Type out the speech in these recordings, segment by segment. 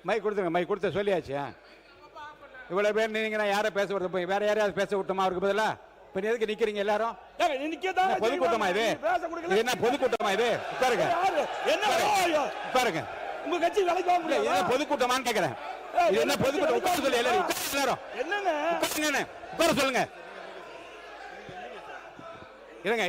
My கொடுத்துருங்க, my கொடுத்த சொல்லியாச்சு. இவ்வளவு பேர் நீங்க நான் யாரை பேச விடுறது, போய் வேற யாரையாவது பேச விட்டோமா அவருக்கு பதிலா? இப்ப எதுக்கு நிக்கிறீங்க எல்லாரும்? பொதுக்கூட்டமா இது? என்ன பொதுக்கூட்டமா இது? உட்காருங்க, உட்காருங்க. உங்க கட்சி வேலைக்கு வாங்க முடியாது. என்ன பொதுக்கூட்டமான்னு கேக்குறேன். இது என்ன பொதுக்கூட்டம்? உட்கார சொல்லி எல்லாரும் என்னங்க உட்கார சொல்லுங்க. இருங்க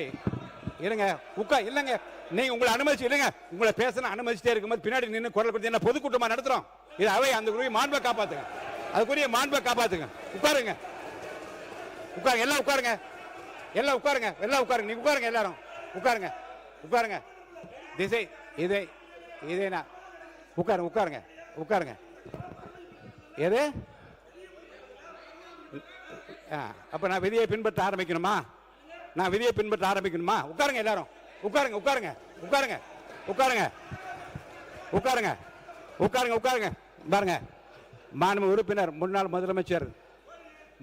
இருங்க உட்கார். இல்லங்க நீங்க உங்களை அனுமதிச்சு இல்லங்க, உங்களை பேசணும் அனுமதிச்சுட்டே இருக்கும்போது பின்னாடி நின்று குரல் கொடுத்து என்ன பொதுக்கூட்டமா நடத்துறோம்? இது அவை அந்த குருவி மாண்பை காப்பாத்துங்க, அதுக்குரிய மாண்பை காப்பாத்துங்க. உட்காருங்க, உட்காருங்க, எல்லாம் உட்காருங்க, எல்லாம் உட்காருங்க, எல்லாம் உட்காருங்க. நீங்க உட்காருங்க, எல்லாரும் உட்காருங்க, உட்காருங்க. திசை இதை இதேனா உட்காருங்க, உட்காருங்க, உட்காருங்க. எது அப்ப நான் விதியை பின்பற்ற ஆரம்பிக்கணுமா? நான் விதியை பின்பற்ற ஆரம்பிக்கணுமா? உட்காருங்க எல்லாரும், உட்காருங்க, உட்காருங்க, உட்காருங்க, உட்காருங்க, உட்காருங்க, உட்காருங்க, உட்காருங்க. பாருங்க, மாண்பு உறுப்பினர் முன்னாள் முதலமைச்சர்,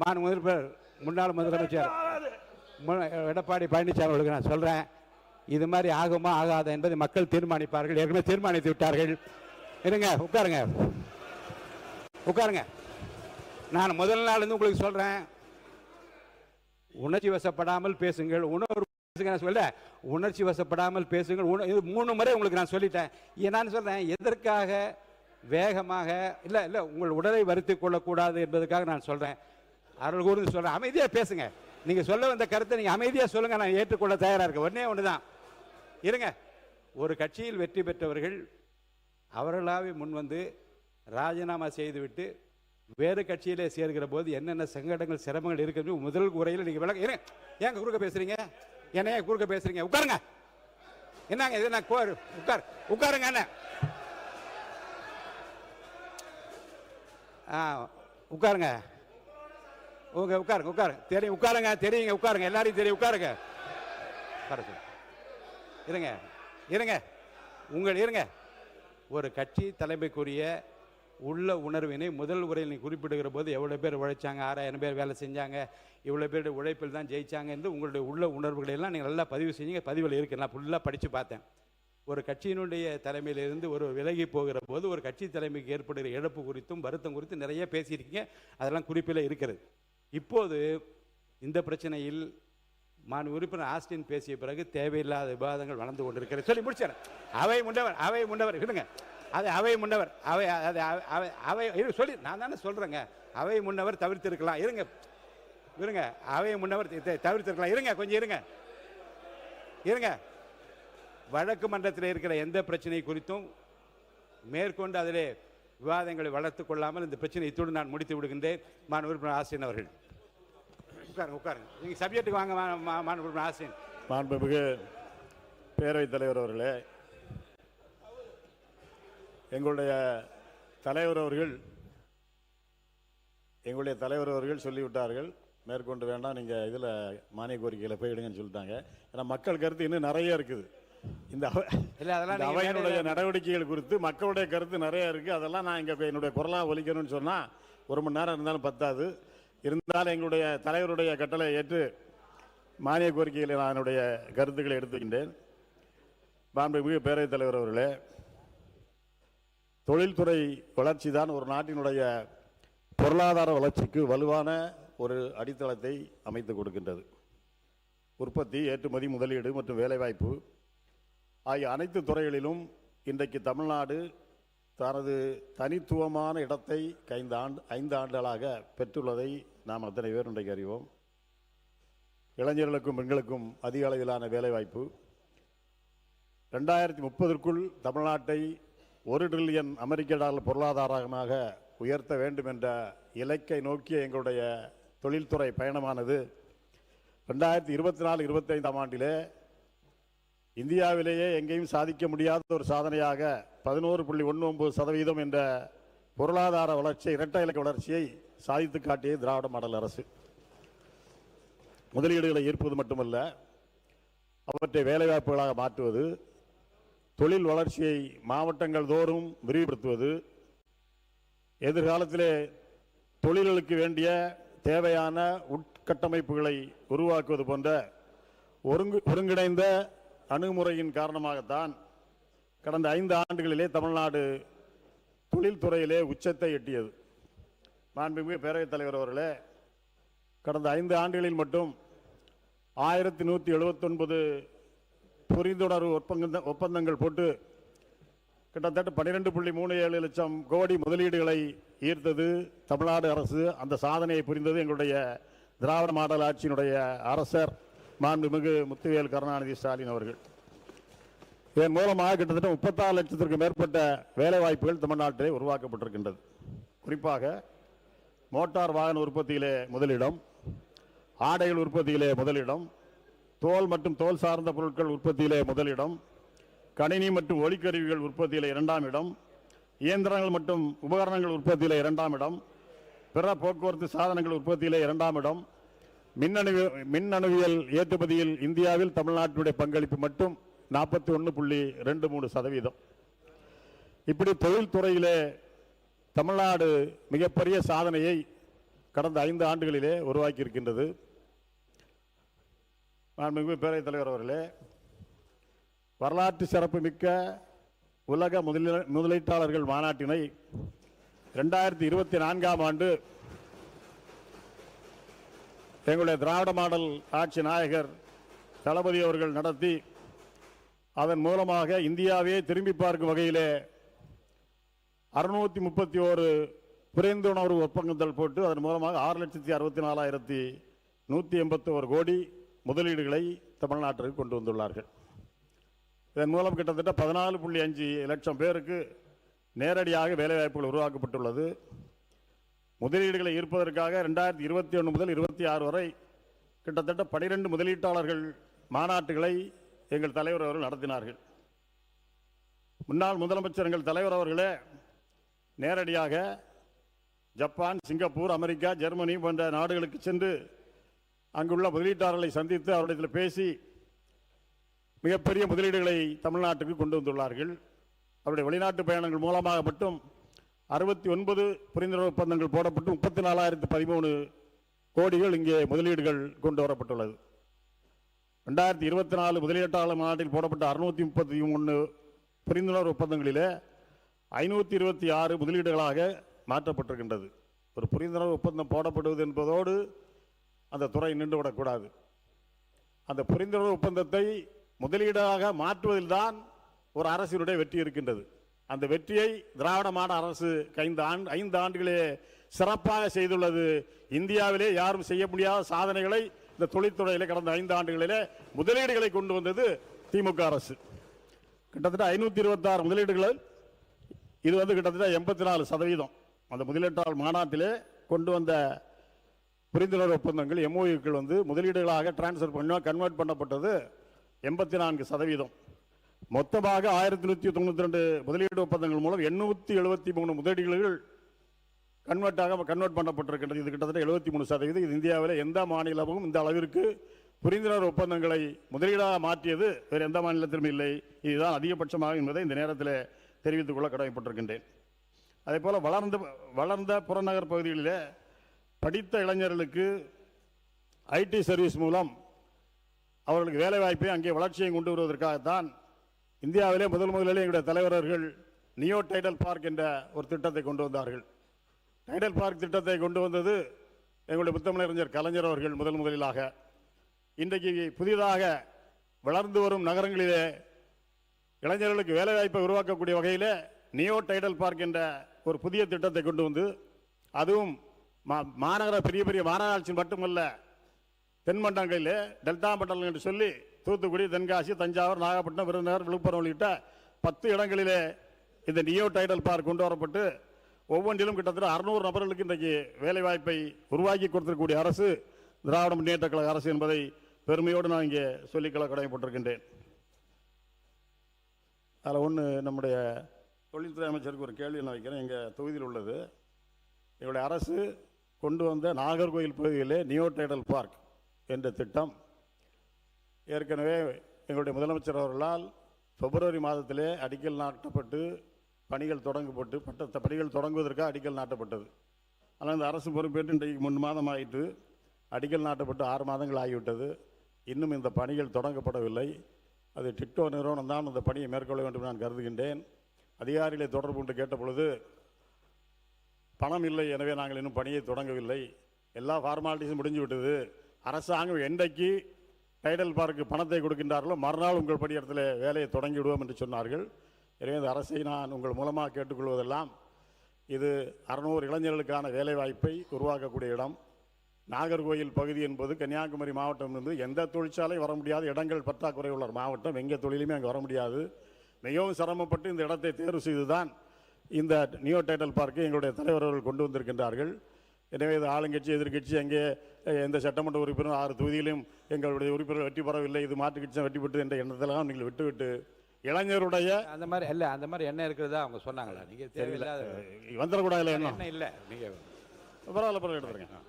மாண்பு உறுப்பினர் முன்னாள் முதலமைச்சர் எடப்பாடி பழனிசாமி அவர்களுக்கு நான் சொல்றேன், இது மாதிரி ஆகுமா ஆகாத என்பதை மக்கள் தீர்மானிப்பார்கள். ஏற்கனவே தீர்மானித்து விட்டார்கள். இருங்க, உட்காருங்க, உட்காருங்க. நான் முதல் நாள் இருந்து உங்களுக்கு சொல்றேன், உணர்ச்சி வசப்படாமல் பேசுங்கள். உணர்வு சொல்ல உணர்ச்சி வசப்படாமல் பேசுங்கள். 3 முறை உங்களுக்கு நான் சொல்லிட்டேன். நான் சொல்றேன், எதற்காக வேகமாக இல்ல இல்ல உங்கள் உடலை வருத்திக் கொள்ளக்கூடாது என்பதற்காக நான் சொல்றேன். அருள் கூர்ந்து சொல்றேன், அமைதியா பேசுங்க. நீங்க சொல்ல வந்த கருத்தை நீங்க அமைதியா சொல்லுங்க, நான் ஏற்றுக்கொள்ள தயாரா இருக்கேன். ஒன்னே ஒண்ணுதான், இருங்க. ஒரு கட்சியில் வெற்றி பெற்றவர்கள் அவர்களாவே முன் வந்து ராஜினாமா செய்துவிட்டு வேறு கட்சியிலே சேர்கிற போது என்னென்ன சங்கடங்கள் சிரமங்கள் இருக்கிறது முதல் உரையில் நீங்க விளக்க. ஏங்க குறுக்க பேசுறீங்க? என்ன குறுக்க பேசுறீங்க? உட்காருங்க. என்னங்க இது? உட்கார், உட்காருங்க. என்ன உட்காருங்க, உட்காருங்க, உட்காருங்க. தெரியும், உட்காருங்க, தெரியுங்க, உட்காருங்க. எல்லாரையும் தெரியும், உட்காருங்க. இருங்க இருங்க உங்கள் இருங்க. ஒரு கட்சி தலைமைக்குரிய உள்ள உணர்வினை முதல் உரையில் நீ குறிப்பிடுகிற போது எவ்வளவு பேர் உழைச்சாங்க, 6000 பேர் வேலை செஞ்சாங்க, இவ்வளவு பேருடைய உழைப்பில் தான் ஜெயிச்சாங்க என்று உங்களுடைய உள்ள உணர்வுகளை எல்லாம் நீங்கள் நல்லா பதிவு செஞ்சீங்க. பதிவில் இருக்கு, நான் ஃபுல்லாக படித்து பார்த்தேன். ஒரு கட்சியினுடைய தலைமையிலிருந்து ஒரு விலகி போகிற போது ஒரு கட்சி தலைமைக்கு ஏற்படுகிற இழப்பு குறித்தும் வருத்தம் குறித்தும் நிறைய பேசியிருக்கீங்க. அதெல்லாம் குறிப்பில் இருக்கிறது. இப்போது இந்த பிரச்சனையில் மாண்பு உறுப்பினர் ஆஸ்டின் பேசிய பிறகு தேவையில்லாத விவாதங்கள் வளர்ந்து கொண்டிருக்கிறது. சொல்லி முடிச்சார். அவை முன்னவர் விடுங்க, அது அவை முன்னவர், அவை அவை சொல்லி நான் தானே சொல்றேங்க. அவை முன்னவர் தவிர்த்திருக்கலாம். இருங்க இருங்க, அவை முன்னவர் தவிர்த்திருக்கலாம். இருங்க, கொஞ்சம் இருங்க இருங்க. வழக்கு மன்றத்தில் இருக்கிற எந்த பிரச்சனை குறித்தும் மேற்கொண்டு அதிலே விவாதங்களை வளர்த்துக் கொள்ளாமல் இந்த பிரச்சனை இத்துடன் நான் முடித்து விடுகின்றேன். மாண்பு உறுப்பினர் ஆஸ்டின் அவர்கள் உட்காருங்க, உட்காருங்க. நீங்க சப்ஜெக்ட்டுக்கு வாங்க. மாண்பு உறுப்பினர் ஆஸ்டின். மாண்புமிகு பேரவைத் தலைவர் அவர்களே, எங்களுடைய தலைவர் அவர்கள் சொல்லிவிட்டார்கள், மேற்கொண்டு வேண்டாம், நீங்கள் இதில் மானிய கோரிக்கையில் போயிடுங்கன்னு சொல்லிட்டாங்க. ஏன்னா மக்கள் கருத்து இன்னும் நிறைய இருக்குது. இந்த அவையினுடைய நடவடிக்கைகள் குறித்து மக்களுடைய கருத்து நிறைய இருக்குது. அதெல்லாம் நான் இங்கே என்னுடைய குரலாக ஒலிக்கணும்னு சொன்னால் 1 மணி நேரம் இருந்தாலும் பத்தாது. இருந்தாலும் எங்களுடைய தலைவருடைய கட்டளை ஏற்று மானிய கோரிக்கைகளை நான் என்னுடைய கருத்துக்களை எடுத்துக்கின்றேன். மாண்புமிகு பேரவைத் தலைவர் அவர்களே, தொழில்துறை வளர்ச்சி தான் ஒரு நாட்டினுடைய பொருளாதார வளர்ச்சிக்கு வலுவான ஒரு அடித்தளத்தை அமைத்து கொடுக்கின்றது. உற்பத்தி, ஏற்றுமதி, முதலீடு மற்றும் வேலைவாய்ப்பு ஆகிய அனைத்து துறைகளிலும் இன்றைக்கு தமிழ்நாடு தனது தனித்துவமான இடத்தை 5 ஆண்டுகளாக பெற்றுள்ளதை நாம் அத்தனை பேர் இன்றைக்கு அறிவோம். இளைஞர்களுக்கும் பெண்களுக்கும் அதிக அளவிலான வேலைவாய்ப்பு, 2030ற்குள் தமிழ்நாட்டை $1 டிரில்லியன் அமெரிக்க பொருளாதாரமாக உயர்த்த வேண்டும் என்ற இலக்கை நோக்கிய எங்களுடைய தொழில்துறை பயணமானது 2024-25 ஆண்டிலே இந்தியாவிலேயே எங்கேயும் சாதிக்க முடியாத ஒரு சாதனையாக 11.19% என்ற பொருளாதார வளர்ச்சி, இரட்டை இலக்க வளர்ச்சியை சாதித்து காட்டிய திராவிட மாடல் அரசு. முதலீடுகளை ஈர்ப்பது மட்டுமல்ல, அவற்றை வேலைவாய்ப்புகளாக மாற்றுவது, தொழில் வளர்ச்சியை மாவட்டங்கள் தோறும் விரிவுபடுத்துவது, எதிர்காலத்திலே தொழில்களுக்கு வேண்டிய தேவையான உட்கட்டமைப்புகளை உருவாக்குவது போன்ற ஒருங்கிணைந்த அணுகுமுறையின் காரணமாகத்தான் கடந்த 5 ஆண்டுகளிலே தமிழ்நாடு தொழில்துறையிலே உச்சத்தை எட்டியது. மாண்புமிகு பேரவைத் தலைவர் அவர்களே, கடந்த 5 ஆண்டுகளில் மட்டும் 1179 புரிந்துணர்வு ஒப்பந்தங்கள் போட்டு கிட்டத்தட்ட 12.37 லட்சம் கோடி முதலீடுகளை ஈர்த்தது தமிழ்நாடு அரசு. அந்த சாதனையை புரிந்தது எங்களுடைய திராவிட மாடல் ஆட்சியினுடைய அரசர் மாண்புமிகு முத்துவேல் கருணாநிதி ஸ்டாலின் அவர்கள். இதன் மூலமாக கிட்டத்தட்ட 36 லட்சத்திற்கு மேற்பட்ட வேலை வாய்ப்புகள் தமிழ்நாட்டிலே உருவாக்கப்பட்டிருக்கின்றது. குறிப்பாக மோட்டார் வாகன உற்பத்தியிலே முதலிடம், ஆடைகள் உற்பத்தியிலே முதலிடம், தோல் மற்றும் தோல் சார்ந்த பொருட்கள் உற்பத்தியிலே முதலிடம், கணினி மற்றும் ஒலிக்கருவிகள் உற்பத்தியில் 2ஆம் இடம், இயந்திரங்கள் மற்றும் உபகரணங்கள் உற்பத்தியில் 2ஆம் இடம், பிற போக்குவரத்து சாதனங்கள் உற்பத்தியில் 2ஆம் இடம், மின்னணுவியல் ஏற்றுமதியில் இந்தியாவில் தமிழ்நாட்டினுடைய பங்களிப்பு மட்டும் 41.23%. இப்படி தொழில்துறையிலே தமிழ்நாடு மிகப்பெரிய சாதனையை கடந்த 5 ஆண்டுகளிலே உருவாக்கி இருக்கின்றது. மாண்புமிகு பேரவைத் தலைவர் அவர்களே, வரலாற்று சிறப்புமிக்க உலக முதலீட்டாளர்கள் மாநாட்டினை 2024ஆம் ஆண்டு எங்களுடைய திராவிட மாடல் ஆட்சி நாயகர் தளபதி அவர்கள் நடத்தி, அதன் மூலமாக இந்தியாவே திரும்பி பார்க்கும் வகையிலே 631 புரிந்துணர்வு ஒப்பந்தங்கள் போட்டு அதன் மூலமாக 6,64,181 கோடி முதலீடுகளை தமிழ்நாட்டிற்கு கொண்டு வந்துள்ளார்கள். இதன் மூலம் கிட்டத்தட்ட 14.5 லட்சம் பேருக்கு நேரடியாக வேலைவாய்ப்புகள் உருவாக்கப்பட்டுள்ளது. முதலீடுகளை ஈர்ப்பதற்காக 2021 முதல் 26 வரை கிட்டத்தட்ட 12 முதலீட்டாளர்கள் மாநாட்டுகளை எங்கள் தலைவர் அவர்கள் நடத்தினார்கள். முன்னாள் முதலமைச்சர் எங்கள் தலைவர் அவர்களே நேரடியாக ஜப்பான், சிங்கப்பூர், அமெரிக்கா, ஜெர்மனி போன்ற நாடுகளுக்கு சென்று அங்குள்ள முதலீட்டாளர்களை சந்தித்து அவரிடத்தில் பேசி மிகப்பெரிய முதலீடுகளை தமிழ்நாட்டுக்கு கொண்டு வந்துள்ளார்கள். அவருடைய வெளிநாட்டு பயணங்கள் மூலமாக மட்டும் 69 புரிந்துணர்வு ஒப்பந்தங்கள் போடப்பட்டு 34,013 கோடிகள் இங்கே முதலீடுகள் கொண்டு வரப்பட்டுள்ளது. 2024 முதலீட்டாளர் மாநாட்டில் போடப்பட்ட 633 புரிந்துணர்வு ஒப்பந்தங்களிலே 526 முதலீடுகளாக மாற்றப்பட்டிருக்கின்றது. ஒரு புரிந்துணர்வு ஒப்பந்தம் போடப்படுவது என்பதோடு அந்த துறை நின்றுவிடக்கூடாது. அந்த புரிந்துணர்வு ஒப்பந்தத்தை முதலீடாக மாற்றுவதில்தான் ஒரு அரசினுடைய வெற்றி இருக்கின்றது. அந்த வெற்றியை திராவிட மாடல் அரசு 5 ஆண்டுகளே சிறப்பாக செய்துள்ளது. இந்தியாவிலே யாரும் செய்ய முடியாத சாதனைகளை இந்த தொழில்துறையிலே கடந்த 5 ஆண்டுகளிலே முதலீடுகளை கொண்டு வந்தது திமுக அரசு. கிட்டத்தட்ட 526 முதலீடுகள், இது கிட்டத்தட்ட 84%. அந்த முதலீட்டாளர் மாநாட்டிலே கொண்டு வந்த புரிந்துணர்வு ஒப்பந்தங்கள் எம்ஓயுக்கள் முதலீடுகளாக டிரான்ஸ்ஃபர் கன்வெர்ட் பண்ணப்பட்டது 84%. மொத்தமாக 1192 முதலீடு ஒப்பந்தங்கள் மூலம் 873 முதலீடுகள் கன்வெர்ட் பண்ணப்பட்டிருக்கின்றது. இது கிட்டத்தட்ட 73%. இது இந்தியாவில் எந்த மாநிலமும் இந்த அளவிற்கு புரிந்துணர்வு ஒப்பந்தங்களை முதலீடாக மாற்றியது வேறு எந்த மாநிலத்திலும் இல்லை. இதுதான் அதிகபட்சமாக என்பதை இந்த நேரத்தில் தெரிவித்துக் கொள்ள கடமைப்பட்டிருக்கின்றேன். அதே போல வளர்ந்த புறநகர் பகுதிகளிலே படித்த இளைஞர்களுக்கு ஐடி சர்வீஸ் மூலம் அவர்களுக்கு வேலை வாய்ப்பை அங்கே வளர்ச்சியை கொண்டு வருவதற்காகத்தான் இந்தியாவிலே முதலிலே எங்களுடைய தலைவர்கள் நியோ டைடல் பார்க் என்ற ஒரு திட்டத்தை கொண்டு வந்தார்கள். டைடல் பார்க் திட்டத்தை கொண்டு வந்தது எங்களுடைய முத்தமிழறிஞர் கலைஞர் அவர்கள் முதலிலாக. இன்றைக்கு புதிதாக வளர்ந்து வரும் நகரங்களிலே இளைஞர்களுக்கு வேலைவாய்ப்பை உருவாக்கக்கூடிய வகையில் நியோ டைடல் பார்க் என்ற ஒரு புதிய திட்டத்தை கொண்டு வந்து, அதுவும் மாநகர பெரிய பெரிய மாநகராட்சி மட்டுமல்ல, தென்மண்டலங்களிலே டெல்டா மண்டலம் என்று சொல்லி தூத்துக்குடி, தென்காசி, தஞ்சாவூர், நாகப்பட்டினம், விருதுநகர், விழுப்புரம் உள்ளிட்ட 10 இடங்களிலே இந்த நியோ டைடல் பார்க் கொண்டு வரப்பட்டு ஒவ்வொன்றிலும் கிட்டத்தட்ட 600 நபர்களுக்கு இன்றைக்கு வேலைவாய்ப்பை உருவாக்கி கொடுத்திருக்கக்கூடிய அரசு திராவிட முன்னேற்ற கழக அரசு என்பதை பெருமையோடு நான் இங்கே சொல்லிக்கொள்ள கடமைப்பட்டிருக்கின்றேன். அதில் ஒன்று, நம்முடைய தொழில்துறை அமைச்சருக்கு ஒரு கேள்வி நான் வைக்கிறேன். எங்கள் தொகுதியில் உள்ளது, எங்களுடைய அரசு கொண்டு வந்த நாகர்கோவில் பகுதியிலே நியோ டைடல் பார்க் என்ற திட்டம் ஏற்கனவே எங்களுடைய முதலமைச்சர் அவர்களால் பிப்ரவரி மாதத்திலே அடிக்கல் நாட்டப்பட்டு பணிகள் தொடங்குவதற்காக அடிக்கல் நாட்டப்பட்டது. ஆனால் இந்த அரசு பொறுப்பேற்று இன்றைக்கு 3 மாதம் ஆயிற்று. அடிக்கல் நாட்டப்பட்டு 6 மாதங்கள் ஆகிவிட்டது. இன்னும் இந்த பணிகள் தொடங்கப்படவில்லை. அது டிக்டோ நிறுவனம் தான் அந்த பணியை மேற்கொள்ள வேண்டும் நான் கருதுகின்றேன். அதிகாரிகளை தொடர்பு கொண்டு கேட்ட பொழுது பணம் இல்லை, எனவே நாங்கள் இன்னும் பணியை தொடங்கவில்லை, எல்லா ஃபார்மாலிட்டிஸும் முடிஞ்சு விட்டது, அரசாங்கம் என்றைக்கு டைடல் பார்க்கு பணத்தை கொடுக்கின்றார்களோ மறுநாள் உங்கள் பணியிடத்தில் வேலையை தொடங்கி விடுவோம் என்று சொன்னார்கள். எனவே இந்த அரசை நான் உங்கள் மூலமாக கேட்டுக்கொள்வதெல்லாம், இது 600 இளைஞர்களுக்கான வேலைவாய்ப்பை உருவாக்கக்கூடிய இடம். நாகர்கோயில் பகுதி என்பது கன்னியாகுமரி மாவட்டம் என்பது எந்த தொழிற்சாலை வர முடியாத இடங்கள் பற்றாக்குறை உள்ள மாவட்டம். எங்கே தொழிலுமே அங்கே வர முடியாது. மிகவும் சிரமப்பட்டு இந்த இடத்தை தேர்வு செய்துதான் இந்த நியோ டைடல் பார்க்கை எங்களுடைய தலைவர் அவர்கள் கொண்டு வந்திருக்கின்றார்கள். எனவே இது ஆளுங்கட்சி எதிர்கட்சி அங்கே எந்த சட்டமன்ற உறுப்பினரும் 6 தொகுதியிலும் எங்களுடைய உறுப்பினர் வெற்றி பெறவில்லை, இது மாற்றுக் கட்சி வெற்றி பெற்று என்ற எண்ணத்தெல்லாம் நீங்கள் விட்டுவிட்டு இளைஞருடைய அந்த மாதிரி இல்லை, அந்த மாதிரி எண்ணம் இருக்கிறதா அவங்க சொன்னாங்களா? நீங்கள் தேவையில்லாத வந்துடக்கூடாது இல்லை எண்ணம் இல்லை. நீங்கள் பரவாயில்ல எடுத்துருங்க.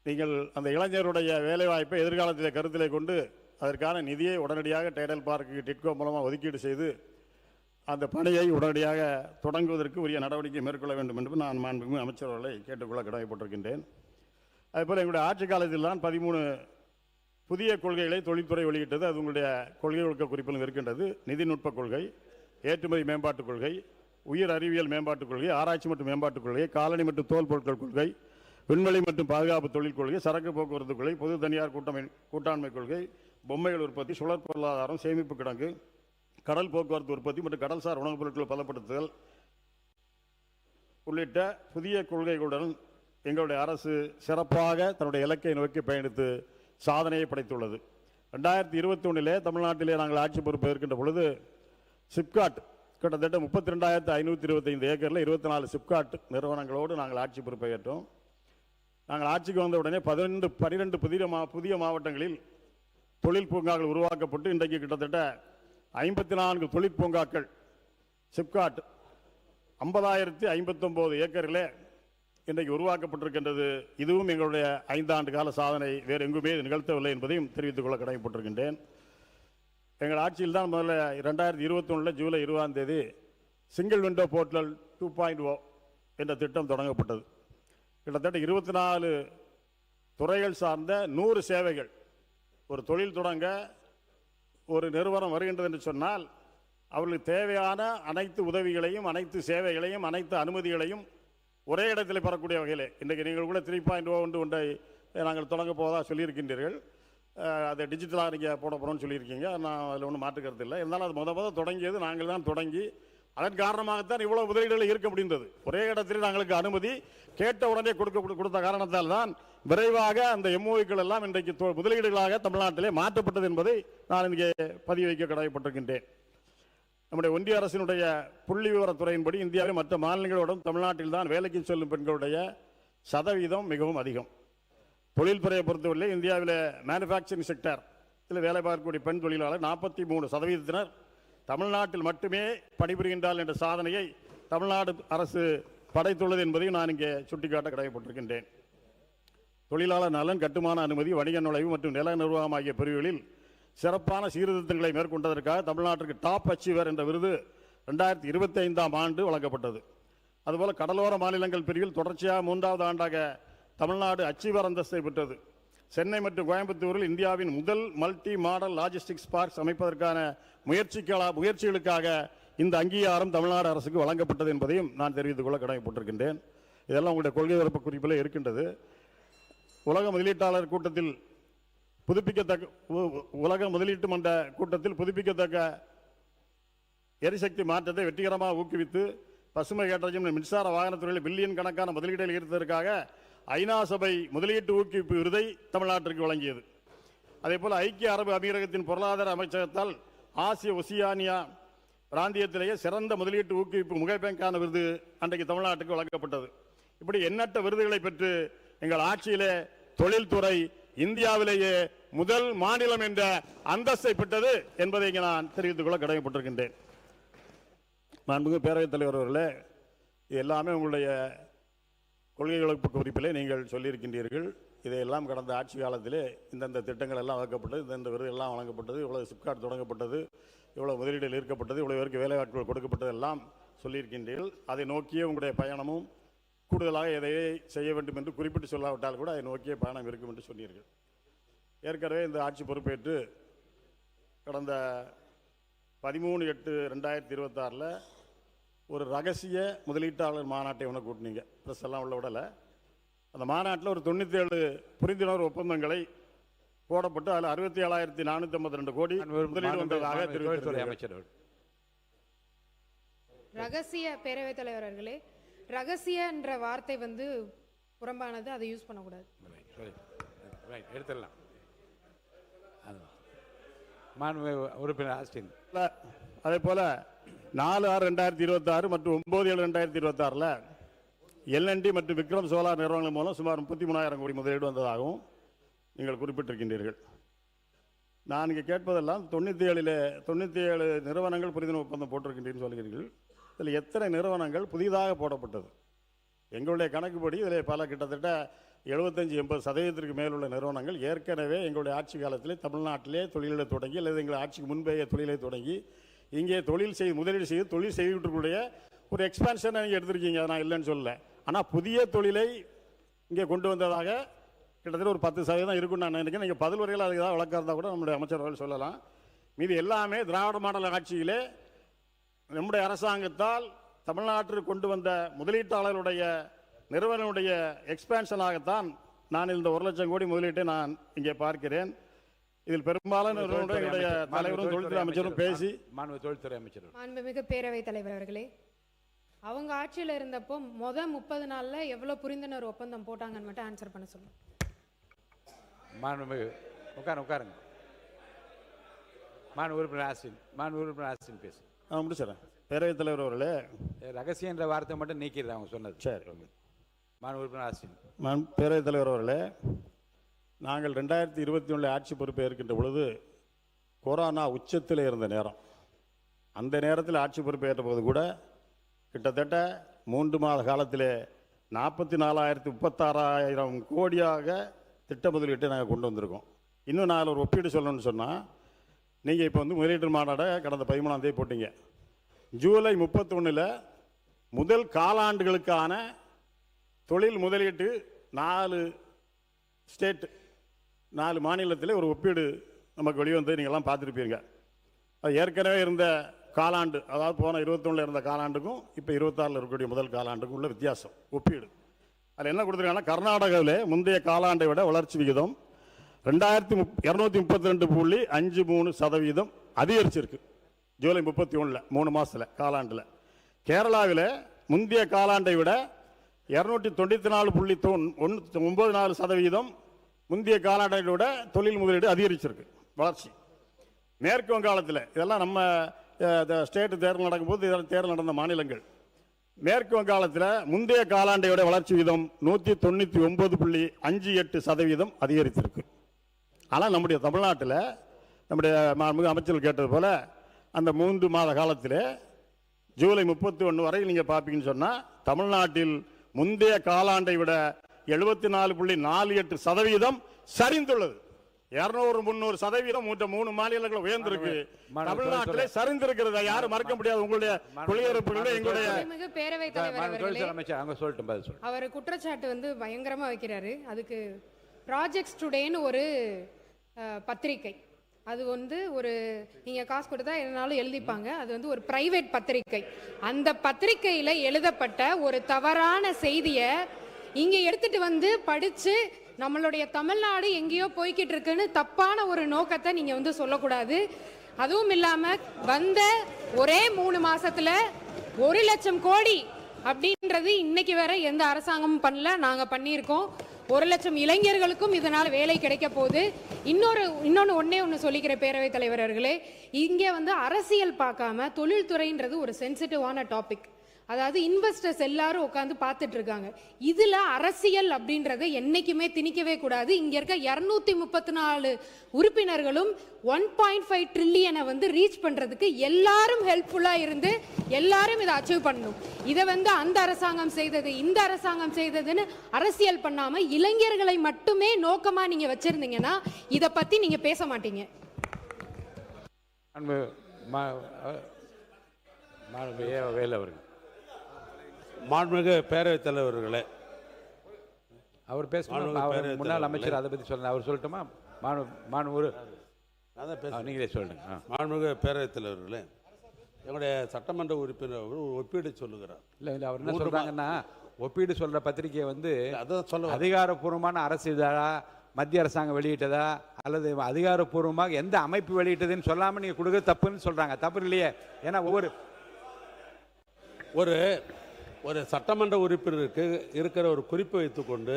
நீங்கள் அந்த இளைஞருடைய வேலைவாய்ப்பை எதிர்காலத்தில் கருத்திலே கொண்டு அதற்கான நிதியை உடனடியாக டைடல் பார்க்கு டிட்கோ மூலமாக ஒதுக்கீடு செய்து அந்த பணியை உடனடியாக தொடங்குவதற்கு உரிய நடவடிக்கை மேற்கொள்ள வேண்டும் என்று நான் மாண்புமிகு அமைச்சர் அவர்களை கேட்டுக்கொள்ள கடமைப்பட்டிருக்கின்றேன். அதேபோல் எங்களுடைய ஆட்சி காலத்தில் தான் 13 புதிய கொள்கைகளை தொழில்துறை வெளியிட்டது. அது உங்களுடைய கொள்கை ஒழுக்க குறிப்பிலும் இருக்கின்றது. நிதிநுட்ப கொள்கை, ஏற்றுமதி மேம்பாட்டுக் கொள்கை, உயிர் அறிவியல் மேம்பாட்டுக் கொள்கை, ஆராய்ச்சி மற்றும் மேம்பாட்டுக் கொள்கை, காலணி மற்றும் தோல் பொருட்கள் கொள்கை, விண்வெளி மற்றும் பாதுகாப்பு தொழில் கொள்கை, சரக்கு போக்குவரத்து கொள்கை, பொது தனியார் கூட்டாண்மை கொள்கை, பொம்மைகள் உற்பத்தி, சுழற் பொருளாதாரம், சேமிப்பு கிடங்கு, கடல் போக்குவரத்து உற்பத்தி மற்றும் கடல்சார் உணவுப் பொருட்கள் பலப்படுத்துதல் உள்ளிட்ட புதிய கொள்கைகளுடன் எங்களுடைய அரசு சிறப்பாக தன்னுடைய இலக்கை நோக்கி பயணித்து சாதனையை படைத்துள்ளது. 2021 தமிழ்நாட்டிலே நாங்கள் ஆட்சி பொறுப்பு இருக்கின்ற பொழுது சிப்காட் கிட்டத்தட்ட 32,525 ஏக்கரில் 24 சிப்காட் நிறுவனங்களோடு நாங்கள் ஆட்சி பொறுப்பை ஏற்றோம். நாங்கள் ஆட்சிக்கு வந்த உடனே 12 புதிய மாவட்டங்களில் தொழில் பூங்காக்கள் உருவாக்கப்பட்டு இன்றைக்கு கிட்டத்தட்ட 54 தொழிற்பூங்காக்கள் சிப்காட் 50,059 ஏக்கரில் இன்றைக்கு உருவாக்கப்பட்டிருக்கின்றது. இதுவும் எங்களுடைய 5 ஆண்டு கால சாதனை, வேறு எங்குமே நிகழ்த்தவில்லை என்பதையும் தெரிவித்துக் கொள்ள கடமைப்பட்டிருக்கின்றேன். எங்கள் ஆட்சியில் தான் முதல்ல 2021 ஜூலை 20ஆம் தேதி சிங்கிள் விண்டோ போர்ட்டல் 2.0 என்ற திட்டம் தொடங்கப்பட்டது. கிட்டத்தட்ட 24 துறைகள் சார்ந்த 100 சேவைகள். ஒரு தொழில் தொடங்க ஒரு நிறுவனம் வருகின்றது என்று சொன்னால் அவர்களுக்கு தேவையான அனைத்து உதவிகளையும், அனைத்து சேவைகளையும், அனைத்து அனுமதிகளையும் ஒரே இடத்தில் பெறக்கூடிய வகையில் இன்றைக்கு நீங்கள் கூட 3.0 ஒன்றை நாங்கள் தொடங்க போவதாக சொல்லியிருக்கின்றீர்கள். அதை டிஜிட்டலாக நீங்கள் போட போகிறோம்னு சொல்லியிருக்கீங்க. நான் அதில் ஒன்றும் மாற்றுக்கிறது இல்லை. இருந்தாலும் அது முதல் தொடங்கியது நாங்கள் தான் தொடங்கி அதன் காரணமாகத்தான் இவ்வளவு முதலீடுகளை இருக்க முடிந்தது. ஒரே இடத்தில் நாங்களுக்கு அனுமதி கேட்ட உடனே கொடுத்த காரணத்தால் தான் விரைவாக அந்த எம்ஓக்கள் எல்லாம் இன்றைக்கு முதலீடுகளாக தமிழ்நாட்டிலே மாற்றப்பட்டது என்பதை நான் இங்கே பதிவு வைக்க கடமைப்பட்டிருக்கின்றேன். நம்முடைய ஒன்றிய அரசினுடைய புள்ளி விவரத்துறையின்படி இந்தியாவில் மற்ற மாநிலங்களோடும் தமிழ்நாட்டில் தான் வேலைக்கு செல்லும் பெண்களுடைய சதவீதம் மிகவும் அதிகம். தொழில்துறையை பொறுத்தவரை இந்தியாவில் மேனுஃபேக்சரிங் செக்டர் இதில் வேலை பார்க்கக்கூடிய பெண் தொழிலாளர் 43% தமிழ்நாட்டில் மட்டுமே பணிபுரிகின்றார்கள் என்ற சாதனையை தமிழ்நாடு அரசு படைத்துள்ளது என்பதையும் நான் இங்கே சுட்டிக்காட்ட கடமைப்பட்டிருக்கின்றேன். தொழிலாளர் நலன், கட்டுமான அனுமதி, வணிக நுழைவு மற்றும் நில நிர்வாகம் ஆகிய பிரிவுகளில் சிறப்பான சீர்திருத்தங்களை மேற்கொண்டதற்காக தமிழ்நாட்டிற்கு டாப் அச்சீவர் என்ற விருது 2025ஆம் ஆண்டு வழங்கப்பட்டது. அதுபோல கடலோர மாநிலங்கள் பிரிவில் தொடர்ச்சியாக 3வது ஆண்டாக தமிழ்நாடு அச்சீவர் அந்தஸ்தை பெற்றது. சென்னை மற்றும் கோயம்புத்தூரில் இந்தியாவின் முதல் மல்டி மாடல் லாஜிஸ்டிக்ஸ் பார்க்ஸ் அமைப்பதற்கான முயற்சிகளுக்காக இந்த அங்கீகாரம் தமிழ்நாடு அரசுக்கு வழங்கப்பட்டது என்பதையும் நான் தெரிவித்துக் கொள்ள கடமைப்பட்டிருக்கின்றேன். இதெல்லாம் உங்களுடைய கொள்கை பரப்பு குறிப்பில் இருக்கின்றது. உலக முதலீட்டாளர் கூட்டத்தில் உலக முதலீட்டு மன்ற கூட்டத்தில் புதுப்பிக்கத்தக்க எரிசக்தி மாற்றத்தை வெற்றிகரமாக ஊக்குவித்து பசுமை ஹைட்ரஜன் மின்சார வாகனத்துறையில் பில்லியன் கணக்கான முதலீடுகளை ஈர்த்ததற்காக ஐநா சபை முதலீட்டு ஊக்குவிப்பு விருதை தமிழ்நாட்டிற்கு வழங்கியது. அதேபோல் ஐக்கிய அரபு அமீரகத்தின் பொருளாதார அமைச்சகத்தால் ஆசிய ஒசியானியா பிராந்தியத்திலேயே சிறந்த முதலீட்டு ஊக்குவிப்பு முகப்பெங்கான விருது அன்றைக்கு தமிழ்நாட்டுக்கு வழங்கப்பட்டது. இப்படி எண்ணற்ற விருதுகளை பெற்று எங்கள் ஆட்சியிலே தொழில்துறை இந்தியாவிலேயே முதல் மாநிலம் என்ற அந்தஸ்தை பெற்றது என்பதை இங்கே நான் தெரிவித்துக் கொள்ள கடமைப்பட்டிருக்கின்றேன். மாண்புமிகு பேரவைத் தலைவர் அவர்களே, இது எல்லாமே உங்களுடைய கொள்கை வகுப்பு குறிப்பிலே நீங்கள் சொல்லியிருக்கின்றீர்கள். இதையெல்லாம் கடந்த ஆட்சி காலத்திலே இந்தந்த திட்டங்கள் எல்லாம் வழங்கப்பட்டது, இந்த விருது எல்லாம் வழங்கப்பட்டது, இவ்வளவு சிப்காட் தொடங்கப்பட்டது, இவ்வளவு முதலீடுகள் ஈர்க்கப்பட்டது, இவ்வளவு பேருக்கு வேலைவாய்ப்புகள் கொடுக்கப்பட்டது எல்லாம் சொல்லியிருக்கின்றீர்கள். அதை நோக்கிய உங்களுடைய பயணமும் கூடுதலாக எதையே செய்ய வேண்டும் என்று குறிப்பிட்டு சொல்லாவிட்டால் கூட அதை நோக்கிய பயணம் இருக்கும் என்று சொன்னீர்கள். ஏற்கனவே இந்த ஆட்சி பொறுப்பேற்று கடந்த 13/8/2026 ஒரு ரகசிய முதலீட்டாளர் மாநாட்டை ஒன்று கூட்டினீங்க, ப்ரெஸ் எல்லாம் உள்ள விடலை. அந்த மாநாட்டில் ஒரு 97 புரிந்துணர்வு ஒப்பந்தங்களை போடப்பட்டு அதில் 67,452 கோடி முதலீடு வந்ததாக தெரிவித்துள்ளார் அமைச்சர். ரகசிய பேரவைத் தலைவர் அவர்களே, ரகசியன்ற வார்த்தை வந்து புறம்பானது, அதை யூஸ் பண்ணக்கூடாது. எடுத்துடலாம். உறுப்பினர் ஆஸ்டின். அதே போல 4/6/2026 மற்றும் 9/7/2026 எல்என்டி மற்றும் விக்ரம் சோலார் நிறுவனங்கள் மூலம் சுமார் 33,000 கோடி முதலீடு வந்ததாகவும் நீங்கள் குறிப்பிட்டிருக்கின்றீர்கள். நான் இங்கே கேட்பதெல்லாம் 97 நிறுவனங்கள் புரிந்துணர்வு ஒப்பந்தம் போட்டிருக்கின்றீர்கள் சொல்கிறீர்கள். இதில் எத்தனை நிறுவனங்கள் புதிதாக போடப்பட்டது? எங்களுடைய கணக்குப்படி இதில் பல கிட்டத்தட்ட 75-80% மேலுள்ள நிறுவனங்கள் ஏற்கனவே எங்களுடைய ஆட்சி காலத்திலே தமிழ்நாட்டிலே தொழிலை தொடங்கி அல்லது எங்கள் ஆட்சிக்கு முன்பே தொழிலை தொடங்கி இங்கே முதலீடு செய்து தொழில் செய்துக்கூடிய ஒரு எக்ஸ்பான்ஷனை நீங்கள் எடுத்திருக்கீங்க, நான் இல்லைன்னு சொல்லலை. ஆனால் புதிய தொழிலை இங்கே கொண்டு வந்ததாக கிட்டத்தட்ட ஒரு 10% இருக்குன்னு நான் நினைக்கிறேன். நீங்கள் பதில் வரையில் அதுக்கு ஏதாவது வழக்காக இருந்தால் கூட நம்முடைய அமைச்சர்கள் சொல்லலாம். மீது எல்லாமே திராவிட மாடல் ஆட்சியிலே நம்முடைய அரசாங்கத்தால் தமிழ்நாட்டில் கொண்டு வந்த முதலீட்டாளர்களுடைய நிறுவனங்களுடைய எக்ஸ்பான்ஷனாகத்தான் நான் இந்த 1 லட்சம் கோடி முதலீட்டை நான் இங்கே பார்க்கிறேன். இதில் பெரும்பாலான என்னுடைய தலைவரும் தொழில்துறை அமைச்சரும் பேசி தொழில்துறை அமைச்சர். மாண்புமிகு பேரவைத் தலைவர் அவர்களே, அவங்க ஆட்சியில் இருந்தப்போ 30 நாள்ல எவ்வளவு புரிந்துணர்வு ஒப்பந்தம் போட்டாங்கன்னு மட்டும் ஆன்சர் பண்ண சொல்லுங்க. மாண்புமிகு உட்காருங்க. உறுப்பினர் ஆஸ்டின் பேசு. முடிச்சிடறேன். பேரவைத் தலைவர் அவர்களே, ரகசியன்ற வார்த்தை மட்டும் நீக்கிறாங்க அவங்க சொன்னது. சரி. உறுப்பினர் ஆஸ்டின். பேரவைத் தலைவர் அவர்களே, நாங்கள் 2021 ஆட்சி பொறுப்பை இருக்கின்ற பொழுது கொரோனா உச்சத்தில் இருந்த நேரம், அந்த நேரத்தில் ஆட்சி பொறுப்பை ஏற்ற போது கூட கிட்டத்தட்ட 3 மாத காலத்திலே 44,36,000 கோடியாக திட்ட முதலீட்டை நாங்கள் கொண்டு வந்திருக்கோம். இன்னும் நான் ஒரு ஒப்பீடு சொல்லணும்னு சொன்னால், நீங்கள் இப்போ முதலீட்டு மாநாடை கடந்த 13ஆம் தேதி போட்டீங்க. ஜூலை 31 முதல் காலாண்டுகளுக்கான தொழில் முதலீட்டு 4 மாநிலத்தில் ஒரு ஒப்பீடு நமக்கு வெளிவந்து நீங்கள்லாம் பார்த்துருப்பீங்க. அது ஏற்கனவே இருந்த காலாண்டு, அதாவது போன 21 இருந்த காலாண்டுக்கும் இப்போ 26 இருக்கக்கூடிய முதல் காலாண்டுக்கும் உள்ள வித்தியாசம் ஒப்பீடு. அதில் என்ன கொடுத்துருக்காங்கன்னா, கர்நாடகாவில் முந்தைய காலாண்டை விட வளர்ச்சி விகிதம் 2,252.53% அதிகரிச்சிருக்கு ஜூலை 31 3 மாதத்தில் காலாண்டில். கேரளாவில் முந்தைய காலாண்டை விட 294.94% முந்தைய காலாண்டை விட தொழில் முதலீடு அதிகரிச்சிருக்கு வளர்ச்சி. மேற்கு வங்காளத்தில், இதெல்லாம் நம்ம ஸ்டேட் தேர்தல் நடக்கும்போது தேர்தல் நடந்த மாநிலங்கள். மேற்கு வங்காளத்தில் முந்தைய காலாண்டை விட வளர்ச்சி விகிதம் 199.58% அதிகரித்திருக்கு. ஆனால் நம்முடைய தமிழ்நாட்டில் நம்முடைய அமைச்சர்கள் கேட்டது போல அந்த 3 மாத காலத்தில் ஜூலை 31 வரை நீங்கள் பார்ப்பீங்கன்னு சொன்னால் தமிழ்நாட்டில் முந்தைய காலாண்டை விட 74.48% சரிந்துள்ளது. 200-300% 3 மாநிலங்கள் உயர்ந்திருக்கு. தமிழ்நாட்டிலே சரிந்திருக்கிறது, யாரும் மறக்க முடியாது. உங்களுடைய குடியிருப்புகளில் எங்களுடைய பேரவைத் தலைவர் அவர்களே, அவர் குற்றச்சாட்டு வந்து பயங்கரமா வைக்கிறாரு. அதுக்கு ப்ராஜெக்ட்ஸ் டுடேன்னு ஒரு பத்திரிகை, அது வந்து ஒரு நீங்க காசு கொடுத்தா எதுனாலும் எழுதிப்பாங்க, அது வந்து ஒரு பிரைவேட் பத்திரிகை. அந்த பத்திரிகையில எழுதப்பட்ட ஒரு தவறான செய்தியை இங்க எடுத்துட்டு வந்து படிச்சு நம்மளுடைய தமிழ்நாடு எங்கேயோ போய்கிட்டு இருக்குன்னு தப்பான ஒரு நோக்கத்தை நீங்க வந்து சொல்லக்கூடாது. அதுவும் இல்லாம வந்த ஒரே 3 மாசத்துல 1 லட்சம் கோடி அப்படின்றது இன்னைக்கு வேற எந்த அரசாங்கமும் பண்ணல, நாங்க பண்ணியிருக்கோம். 1 லட்சம் இளைஞர்களுக்கும் இதனால வேலை கிடைக்க போகுது. இன்னொன்னு ஒண்ணு சொல்லிக்கிற பேரவைத் தலைவர் அவர்களே, இங்க வந்து அரசியல் பார்க்காம தொழில்துறைன்றது ஒரு சென்சிட்டிவான டாபிக். அதாவது இன்வெஸ்டர்ஸ் எல்லாரும் உட்காந்து பார்த்துட்டு இருக்காங்க. இதுல அரசியல் அப்படின்றத என்னைக்குமே திணிக்கவே கூடாது. இங்க இருக்க 234 உறுப்பினர்களும் 1.5 ட்ரில்லியனை வந்து ரீச் பண்றதுக்கு எல்லாரும் ஹெல்ப்ஃபுல்லா இருந்து எல்லாரும் இதை அச்சீவ் பண்ணணும். இதை வந்து அந்த அரசாங்கம் செய்தது இந்த அரசாங்கம் செய்ததுன்னு அரசியல் பண்ணாம இளைஞர்களை மட்டுமே நோக்கமா நீங்க வச்சிருந்தீங்கன்னா இதை பத்தி நீங்க பேச மாட்டீங்க. மாண்புமிகு பேரவைத் தலைவர்களே, அவர் பேசணும். முன்னாள் அமைச்சர் அதை பற்றி சொல்ல, அவர் சொல்லட்டுமா? நீங்களே சொல்லுங்க. மாண்புமிகு பேரவைத் தலைவர்களே, எங்களுடைய சட்டமன்ற உறுப்பினர் அவர்கள் ஒரு ஒப்பீடு சொல்லுகிறார். இல்லை அவர் என்ன சொல்கிறாங்கன்னா, ஒப்பீடு சொல்கிற பத்திரிகையை வந்து அதான் சொல்ல அதிகாரப்பூர்வமான அரசு இதழா, மத்திய அரசாங்கம் வெளியிட்டதா அல்லது அதிகாரப்பூர்வமாக எந்த அமைப்பு வெளியிட்டதுன்னு சொல்லாமல் நீங்கள் கொடுக்க தப்புன்னு சொல்கிறாங்க. தப்பு இல்லையே? ஏன்னா ஒரு சட்டமன்ற உறுப்பினருக்கு இருக்கிற ஒரு குறிப்பை வைத்துக்கொண்டு,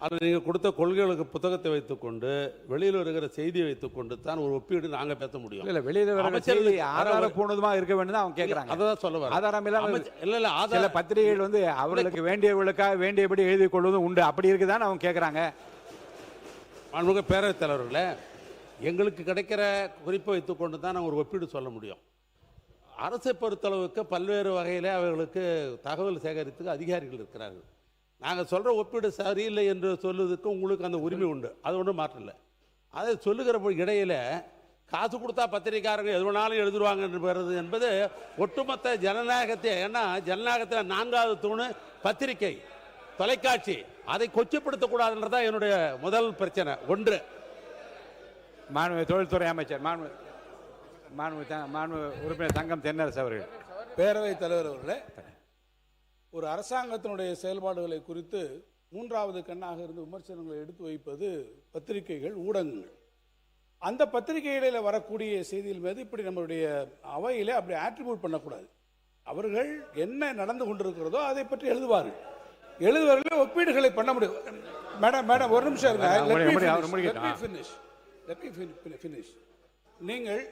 அதில் நீங்கள் கொடுத்த கொள்கைகளுக்கு புத்தகத்தை வைத்துக்கொண்டு, வெளியில் வருகிற செய்தியை வைத்துக்கொண்டு தான் ஒரு ஒப்பீடு நாங்கள் பேச முடியும். இல்லை வெளியில் வர செய்தி ஆதாரப்பூர்வமாக இருக்க வேண்டும் தான் அவங்க கேட்குறாங்க. அதான் சொல்ல வர ஆதாரம் இல்லாமல் இல்லை சில பத்திரிகைகள் வந்து அவர்களுக்கு வேண்டியவர்களுக்காக வேண்டியபடி எழுதி கொள்வதும் உண்டு. அப்படி இருக்குதான்னு அவங்க கேட்குறாங்க. மாண்புமிகு பேரவைத் தலைவர்களே, எங்களுக்கு கிடைக்கிற குறிப்பை வைத்துக்கொண்டு தான் நாங்கள் ஒரு ஒப்பீடு சொல்ல முடியும். அரசை பொறுத்தளவுக்கு பல்வேறு வகையில் அவர்களுக்கு தகவல் சேகரித்துக்கு அதிகாரிகள் இருக்கிறார்கள். நாங்கள் சொல்கிற ஒப்பீடு சரியில்லை என்று சொல்லுவதற்கு உங்களுக்கு அந்த உரிமை உண்டு, அது ஒன்றும் மாற்றம் இல்லை. அதை சொல்லுகிற இடையில் காசு கொடுத்தா பத்திரிகைக்காரங்க எது வேணாலும் எழுதுருவாங்க என்பது ஒட்டுமொத்த ஜனநாயகத்தை, ஏன்னா ஜனநாயகத்தில் 4வது தூணு பத்திரிகை, தொலைக்காட்சி, அதை கொச்சப்படுத்தக்கூடாதுன்றதான் என்னுடைய முதல் பிரச்சனை. ஒன்று, மாண்பு தொழில்துறை அமைச்சர் மாண்பு உறுப்பினர் தங்கம் தென்னரசு அவர்கள். பேரவைத் தலைவர் அவர்களே, ஒரு அரசாங்கத்தினுடைய செயல்பாடுகளை குறித்து 3வது கண்ணாக இருந்து விமர்சனங்களை எடுத்து வைப்பது பத்திரிகைகள், ஊடகங்கள். அந்த பத்திரிகைகளில் வரக்கூடிய செய்திகள் மீது இப்படி நம்மளுடைய அவையில் அப்படி ஆட்ரிபியூட் பண்ணக்கூடாது. அவர்கள் என்ன நடந்து கொண்டிருக்கிறதோ அதை பற்றி எழுதுவார்கள். ஒப்பீடுகளை பண்ண முடியும். மேடம் ஒரு நிமிஷம் நீங்கள்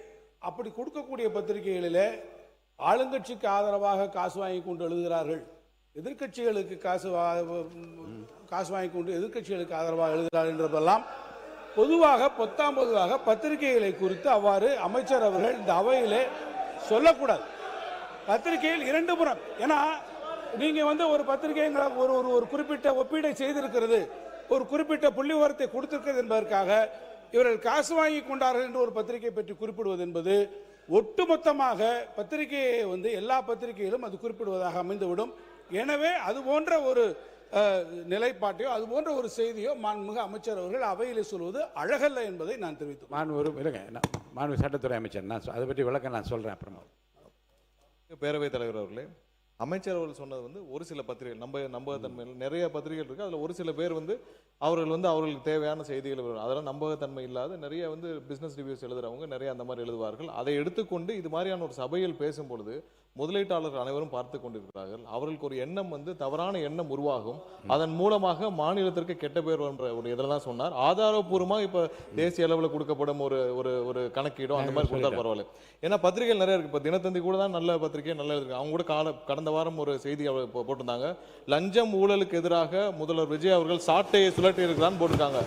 அப்படி கொடுக்கக்கூடிய பத்திரிகைகளில் ஆளுங்கட்சிக்கு ஆதரவாக காசு வாங்கி கொண்டு எழுதுகிறார்கள், எதிர்கட்சிகளுக்கு காசு வாங்கி கொண்டு எதிர்கட்சிகளுக்கு ஆதரவாக எழுதுகிறார்கள் என்றதெல்லாம் பொதுவாக பத்திரிகைகளை குறித்து அவ்வாறு அமைச்சர் அவர்கள் இந்த அவையிலே சொல்லக்கூடாது. பத்திரிகையில் 2 புறம். ஏன்னா நீங்க வந்து ஒரு பத்திரிகை ஒரு குறிப்பிட்ட ஒப்பீடை செய்திருக்கிறது, ஒரு குறிப்பிட்ட புள்ளி விவரத்தை கொடுத்திருக்கிறது என்பதற்காக இவர்கள் காசு வாங்கி கொண்டார்கள் என்று ஒரு பத்திரிகை பற்றி குறிப்பிடுவது என்பது ஒட்டுமொத்தமாக பத்திரிகையை வந்து எல்லா பத்திரிகையிலும் அது குறிப்பிடுவதாக அமைந்துவிடும். எனவே அது போன்ற ஒரு நிலைப்பாட்டையோ அது போன்ற ஒரு செய்தியோ மாண்புமிகு அமைச்சர் அவர்கள் அவையிலே சொல்வது அழகல்ல என்பதை நான் தெரிவித்தேன். மாண்பு சட்டத்துறை அமைச்சர் அதை பற்றி விளக்க நான் சொல்றேன் அப்புறமா. பேரவைத் தலைவர் அவர்களே, அமைச்சர் அவர்கள் சொன்னது வந்து ஒரு சில பத்திரிகைகள் நம்பகத்தன்மையில் நிறைய பத்திரிகைகள் இருக்கு. அதில் ஒரு சில பேர் வந்து அவர்களுக்கு தேவையான செய்திகள் அதெல்லாம் நம்பகத்தன்மை இல்லாத நிறைய வந்து பிசினஸ் ரிவ்யூஸ் எழுதுறவங்க நிறைய அந்த மாதிரி எழுதுவார்கள். அதை எடுத்துக்கொண்டு இது மாதிரியான ஒரு சபையில் பேசும் பொழுது முதலீட்டாளர்கள் அனைவரும் பார்த்து கொண்டிருக்கிறார்கள். அவர்களுக்கு ஒரு எண்ணம் வந்து தவறான எண்ணம் உருவாகும். அதன் மூலமாக மாநிலத்திற்கு கெட்ட பேர் என்ற ஒரு இதெல்லாம் சொன்னார். ஆதாரப்பூர்வமாக இப்ப தேசிய அளவில் கொடுக்கப்படும் ஒரு கணக்கீடோ அந்த மாதிரி கொடுத்தா பரவாயில்ல. ஏன்னா பத்திரிகைகள் நிறைய இருக்கு. இப்ப தினத்தந்தி கூட தான் நல்ல பத்திரிகை, நல்ல இருக்கு. அவங்க கூட கடந்த வாரம் ஒரு செய்தி போட்டிருந்தாங்க. லஞ்சம் ஊழலுக்கு எதிராக முதல்வர் விஜய் அவர்கள் சாட்டையை சுழட்டி இருக்கிறான்னு போட்டிருக்காங்க.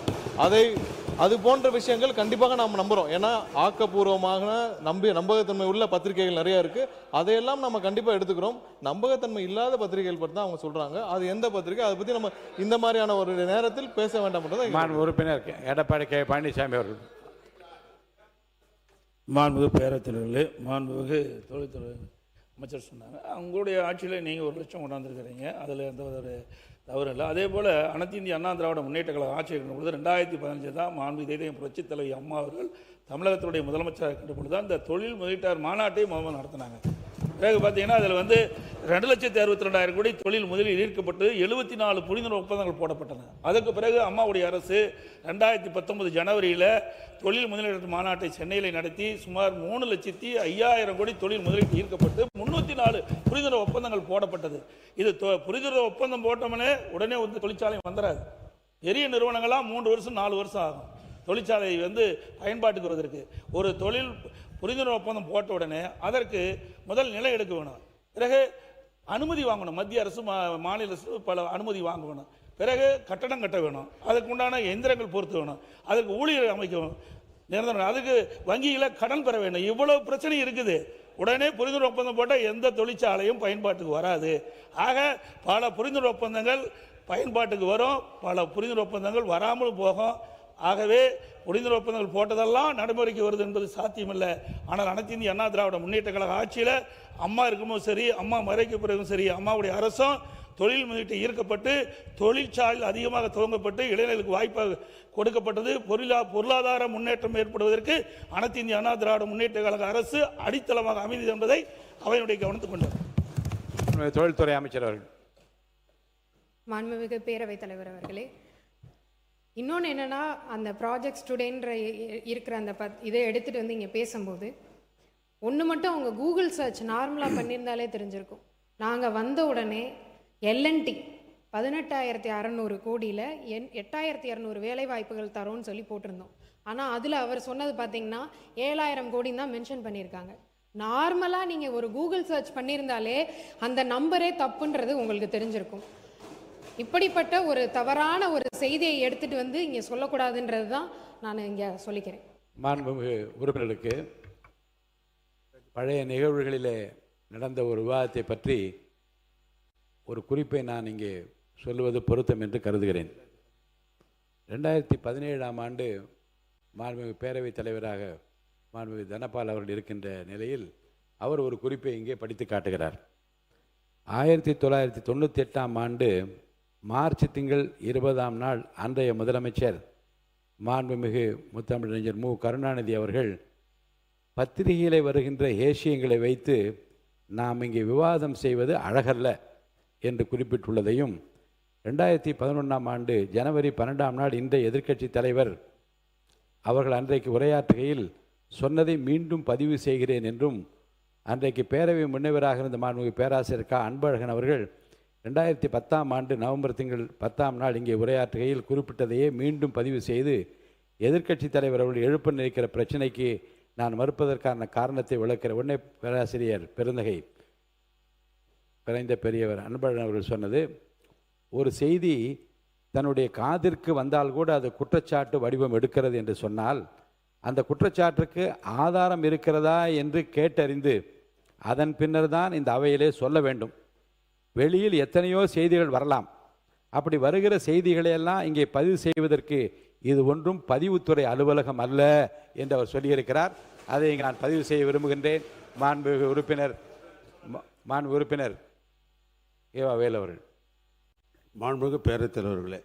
அது போன்ற விஷயங்கள் கண்டிப்பாக நாம் நம்புறோம். ஏன்னா ஆக்கப்பூர்வமாக நம்பகத்தன்மை உள்ள பத்திரிகைகள் நிறைய இருக்கு. அதையெல்லாம் நம்ம கண்டிப்பா எடுத்துக்கிறோம். நம்பகத்தன்மை இல்லாத பத்திரிகைகள் பற்றி தான் அவங்க சொல்றாங்க. அது எந்த பத்திரிகை, அதை பத்தி நம்ம இந்த மாதிரியான ஒரு நேரத்தில் பேச வேண்டாம். உறுப்பினர் எடப்பாடி கே பழனிசாமி அவர்கள். மாண்புமிகு பேரவைத்தலைவர்களே, மாண்புமிகு தொழில்துறை அமைச்சர் சொன்னாங்க, அவங்களுடைய ஆட்சியில் நீங்கள் 1 லட்சம் கொண்டாந்துருக்கிறீங்க, அதில் எந்த ஒரு தவறு இல்லை. அதே போல் அனைத்து இந்திய அண்ணா திராவிட முன்னேற்ற கழக ஆட்சி இருக்கின்ற பொழுது 2015 தான் மாண்பு இதயம் புரட்சித் தலைவி அம்மா அவர்கள் தமிழகத்துடைய முதலமைச்சராக இருக்கின்ற பொழுது தான் இந்த தொழில் முதலீட்டாளர் மாநாட்டை முதல்ல நடத்தினாங்க. பிறகு பார்த்தீங்கன்னா அதில் வந்து 2,62,200 கோடி தொழில் முதலில் ஈர்க்கப்பட்டு 74 புரிந்துணர்வு ஒப்பந்தங்கள் போடப்பட்டன. அதற்கு பிறகு அம்மாவுடைய அரசு 2019 ஜனவரியில் தொழில் முதலீட்டு மாநாட்டை சென்னையில் நடத்தி சுமார் 3,05,000 கோடி தொழில் முதலீட்டு ஈர்க்கப்பட்டு 304 புரிந்துணர்வு ஒப்பந்தங்கள் போடப்பட்டது. இது புரிந்துணர்வு ஒப்பந்தம் போட்டோம்னே உடனே வந்து தொழிற்சாலை வந்துடாது. பெரிய நிறுவனங்களாக 3 வருஷம் 4 வருஷம் ஆகும் தொழிற்சாலை வந்து பயன்பாட்டுக்கு வருவதற்கு. ஒரு தொழில் புரிந்துணர்வு ஒப்பந்தம் போட்ட உடனே அதற்கு முதல் நிலை எடுக்க வேணும், பிறகு அனுமதி வாங்கணும், மத்திய அரசு மாநில அரசு பல அனுமதி வாங்க வேணும், பிறகு கட்டடம் கட்ட வேணும், அதுக்கு உண்டான எந்திரங்கள் பொறுத்து வேணும், அதுக்கு ஊழியர் அமைக்க வேணும், நிரந்தரம், அதுக்கு வங்கியில் கடன் பெற வேண்டும். இவ்வளவு பிரச்சனை இருக்குது. உடனே புரிந்துணர்வு ஒப்பந்தம் போட்டால் எந்த தொழிற்சாலையும் பயன்பாட்டுக்கு வராது. ஆக பல புரிந்துணர்வு ஒப்பந்தங்கள் பயன்பாட்டுக்கு வரும், பல புரிந்துணர்வு ஒப்பந்தங்கள் வராமல் போகும். ஆகவே புரிந்துணர்வு ஒப்பந்தங்கள் போட்டதெல்லாம் நடைமுறைக்கு வருது என்பது சாத்தியமில்லை. ஆனால் அனைத்து இந்திய அண்ணா திராவிட முன்னேற்ற கழக ஆட்சியில் அம்மா இருக்கும்போது சரி, அம்மா மறைக்க பிறகும் சரி, அம்மாவுடைய அரசும் தொழில் முதலீட்டு ஈர்க்கப்பட்டு தொழிற்சாலைகள் அதிகமாக துவங்கப்பட்டு இளைஞர்களுக்கு வாய்ப்பாக கொடுக்கப்பட்டது. பொருளாதார முன்னேற்றம் ஏற்படுவதற்கு அனைத்து இந்திய அண்ணா திராவிட முன்னேற்ற கழக அரசு அடித்தளமாக அமைந்தது என்பதை அவையினுடைய கவனத்துக்கு கொண்டார். தொழில்துறை அமைச்சர் அவர்கள். மாண்புமிகு பேரவைத் தலைவர் அவர்களே, இன்னொன்று என்னென்னா, அந்த ப்ராஜெக்ட் ஸ்டூடெண்ட்ற இருக்கிற அந்த இதை எடுத்துகிட்டு வந்து இங்கே பேசும்போது ஒன்று மட்டும் அவங்க கூகுள் சர்ச் நார்மலாக பண்ணியிருந்தாலே தெரிஞ்சிருக்கும். நாங்கள் வந்த உடனே எல்என்டி 18,600 கோடியில் 8,200 வேலை வாய்ப்புகள் தரோன்னு சொல்லி போட்டிருந்தோம். ஆனால் அதில் அவர் சொன்னது பார்த்தீங்கன்னா 7,000 கோடின்னு தான் மென்ஷன் பண்ணியிருக்காங்க. நார்மலாக நீங்கள் ஒரு கூகுள் சர்ச் பண்ணியிருந்தாலே அந்த நம்பரே தப்புன்றது உங்களுக்கு தெரிஞ்சிருக்கும். இப்படிப்பட்ட ஒரு தவறான ஒரு செய்தியை எடுத்துகிட்டு வந்து இங்கே சொல்லக்கூடாதுன்றது தான் நான் இங்கே சொல்லிக்கிறேன். மாண்புமிகு உறுப்பினர்களுக்கு பழைய நிகழ்வுகளிலே நடந்த ஒரு விவாதத்தை பற்றி ஒரு குறிப்பை நான் இங்கே சொல்லுவது பொருத்தம் என்று கருதுகிறேன். 2017ஆம் ஆண்டு மாண்புமிகு பேரவைத் தலைவராக மாண்புமிகு தனபால் அவர்கள் இருக்கின்ற நிலையில் அவர் ஒரு குறிப்பை இங்கே படித்து காட்டுகிறார். 1998ஆம் ஆண்டு மார்ச் திங்கள் 20ஆம் நாள் அன்றைய முதலமைச்சர் மாண்புமிகு முத்தமிழறிஞர் மு கருணாநிதி அவர்கள் பத்திரிகையிலே வருகின்ற ஏசியங்களை வைத்து நாம் இங்கே விவாதம் செய்வது அழகல்ல என்று குறிப்பிட்டுள்ளதையும், 2011ஆம் ஆண்டு ஜனவரி 12ஆம் நாள் இன்றைய எதிர்க்கட்சி தலைவர் அவர்கள் அன்றைக்கு உரையாற்றுகையில் சொன்னதை மீண்டும் பதிவு செய்கிறேன் என்றும், அன்றைக்கு பேரவை முன்னவராக இருந்த மாண்புமிகு பேராசிரியர் க. அன்பழகன் அவர்கள் 2010ஆம் ஆண்டு நவம்பர் திங்கள் 10ஆம் நாள் இங்கே உரையாற்றுகையில் குறிப்பிட்டதையே மீண்டும் பதிவு செய்து எதிர்க்கட்சி தலைவர் அவர்கள் எழுப்ப நினைக்கிற பிரச்சனைக்கு நான் மறுப்பதற்கான காரணத்தை விளக்கிற உடனே பேராசிரியர் பெருந்தகை பிறந்த பெரியவர் அன்பழகன் அவர்கள் சொன்னது, ஒரு செய்தி தன்னுடைய காதிற்கு வந்தால் கூட அது குற்றச்சாட்டு வடிவம் எடுக்கிறது என்று சொன்னால் அந்த குற்றச்சாட்டுக்கு ஆதாரம் இருக்கிறதா என்று கேட்டறிந்து அதன் பின்னர் தான் இந்த அவையிலே சொல்ல வேண்டும். வெளியில் எத்தனையோ செய்திகள் வரலாம். அப்படி வருகிற செய்திகளையெல்லாம் இங்கே பதிவு செய்வதற்கு இது ஒன்றும் பதிவுத்துறை அலுவலகம் அல்ல என்று அவர் சொல்லியிருக்கிறார். அதை இங்கே நான் பதிவு செய்ய விரும்புகின்றேன். மாண்புமிகு உறுப்பினர் ஏவா வேலு அவர்கள். மாண்புமிகு பேரவைத் தலைவர்களே,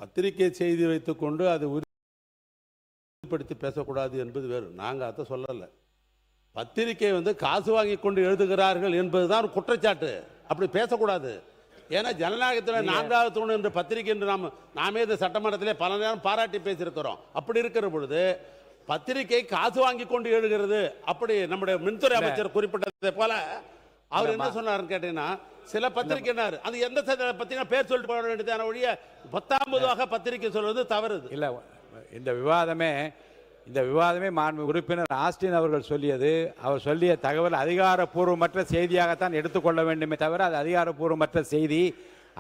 பத்திரிகை செய்தி வைத்துக்கொண்டு அது உறுதிப்படுத்தி பேசக்கூடாது என்பது வேறு. நாங்கள் அதை சொல்லலை. பத்திரிகை காசு வாங்கி கொண்டு எழுதுகிறார்கள் என்பதுதான் குற்றச்சாட்டு. அப்படி பேசக்கூடாது. ஏன்னா ஜனநாயகத்தில் 4வது தூண் என்ற பத்திரிகை என்று நாமே இந்த சட்டமன்றத்திலே பல நேரம் பாராட்டி பேசியிருக்கிறோம். அப்படி இருக்கிற பொழுது பத்திரிகை காசு வாங்கி கொண்டு எழுதுகிறது, அப்படி நம்முடைய மின்துறை அமைச்சர் குறிப்பிட்டதை போல அவர் என்ன சொன்னார்னு கேட்டீங்கன்னா, சில பத்திரிகையினர் அது எந்த பத்திரிகை பேர் சொல்லிட்டு போட வேண்டியதான ஒழிய 10ஆம் பத்திரிகை சொல்வது தவறு இல்லை. இந்த விவாதமே மாண்பு உறுப்பினர் ஆஸ்டின் அவர்கள் சொல்லியது, அவர் சொல்லிய தகவல் அதிகாரப்பூர்வமற்ற செய்தியாகத்தான் எடுத்துக்கொள்ள வேண்டுமே தவிர அது அதிகாரப்பூர்வமற்ற செய்தி.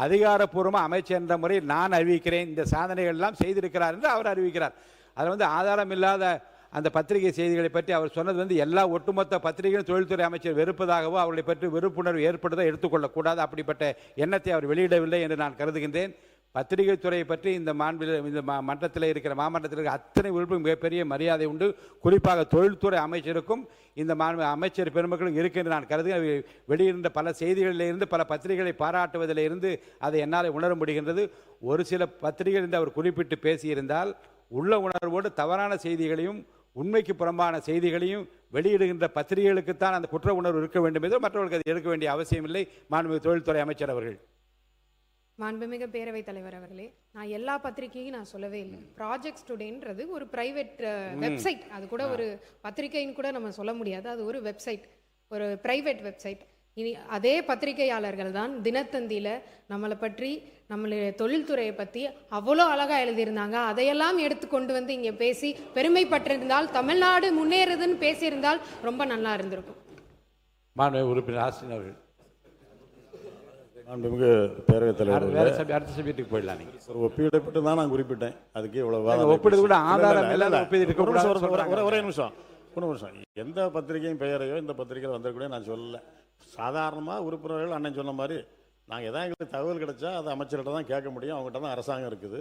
அதிகாரப்பூர்வமாக அமைச்சர் என்ற முறையில் நான் அறிவிக்கிறேன், இந்த சாதனைகள் எல்லாம் செய்திருக்கிறார் என்று அவர் அறிவிக்கிறார். அதில் ஆதாரம் இல்லாத அந்த பத்திரிகை செய்திகளை பற்றி அவர் சொன்னது எல்லா ஒட்டுமொத்த பத்திரிகையும் தொழில்துறை அமைச்சர் வெறுப்பதாகவோ அவர்களை பற்றி வெறுப்புணர்வு ஏற்படுத்த எடுத்துக்கொள்ளக்கூடாது. அப்படிப்பட்ட எண்ணத்தை அவர் வெளியிடவில்லை என்று நான் கருதுகின்றேன். பத்திரிகை துறையை பற்றி இந்த மன்றத்தில் இருக்கிற மாமன்றத்தில் இருக்கிற அத்தனை உறுப்பினரும் மிகப்பெரிய மரியாதை உண்டு. குறிப்பாக தொழில்துறை அமைச்சருக்கும் இந்த அமைச்சர் பெருமக்களும் இருக்கு என்று நான் கருதுகிறேன். வெளியிருந்த பல செய்திகளிலிருந்து பல பத்திரிகைகளை பாராட்டுவதிலிருந்து அதை என்னால் உணர முடிகின்றது. ஒரு சில பத்திரிகைகள் இருந்து அவர் குறிப்பிட்டு பேசியிருந்தால் உள்ள உணர்வோடு தவறான செய்திகளையும் உண்மைக்கு புறம்பான செய்திகளையும் வெளியிடுகின்ற பத்திரிகைகளுக்குத்தான் அந்த குற்ற உணர்வு இருக்க வேண்டும் என்று மற்றவர்களுக்கு அது எடுக்க வேண்டிய அவசியமில்லை. மாண்புமிகு தொழில்துறை அமைச்சர் அவர்கள். மாண்புமிகு பேரவைத் தலைவர் அவர்களே, நான் எல்லா பத்திரிகையும் நான் சொல்லவே இல்லை. ப்ராஜெக்ட் ஸ்டூடெண்ட்ன்றது ஒரு பிரைவேட் வெப்சைட். அது கூட ஒரு பத்திரிகைன்னு கூட நம்ம சொல்ல முடியாது. அது ஒரு வெப்சைட், ஒரு பிரைவேட் வெப்சைட். இனி அதே பத்திரிகையாளர்கள் தான் தினத்தந்தியில் நம்மளை பற்றி, நம்மளுடைய தொழில்துறையை பற்றி அவ்வளோ அழகாக எழுதியிருந்தாங்க. அதையெல்லாம் எடுத்து கொண்டு வந்து இங்கே பேசி பெருமைப்பட்டிருந்தால், தமிழ்நாடு முன்னேறுதுன்னு பேசியிருந்தால் ரொம்ப நல்லா இருந்திருக்கும். மாண்புமிகு உறுப்பினர் ஆஸ்டின் அவர்கள். மாண்புமிகு பேரவைத் தலைவர், அடுத்த சப்ஜெக்ட்டுக்கு போயிடலாம். நீங்கள் ஒரு ஒப்பீடு தான் நான் குறிப்பிட்டேன். அதுக்கு இவ்வளவு ஒப்பிடு கூட ஆதாரம் இல்லாத ஒரே நிமிஷம். எந்த பத்திரிகையும் பெயரையோ இந்த பத்திரிகையில் வந்திருக்கூட நான் சொல்லலை. சாதாரணமாக உறுப்பினர்கள் அண்ணன் சொன்ன மாதிரி நாங்கள் எதாவது எங்களுக்கு தகவல் கிடைச்சா அதை அமைச்சர்கிட்ட தான் கேட்க முடியும். அவங்ககிட்ட தான் அரசாங்கம் இருக்குது.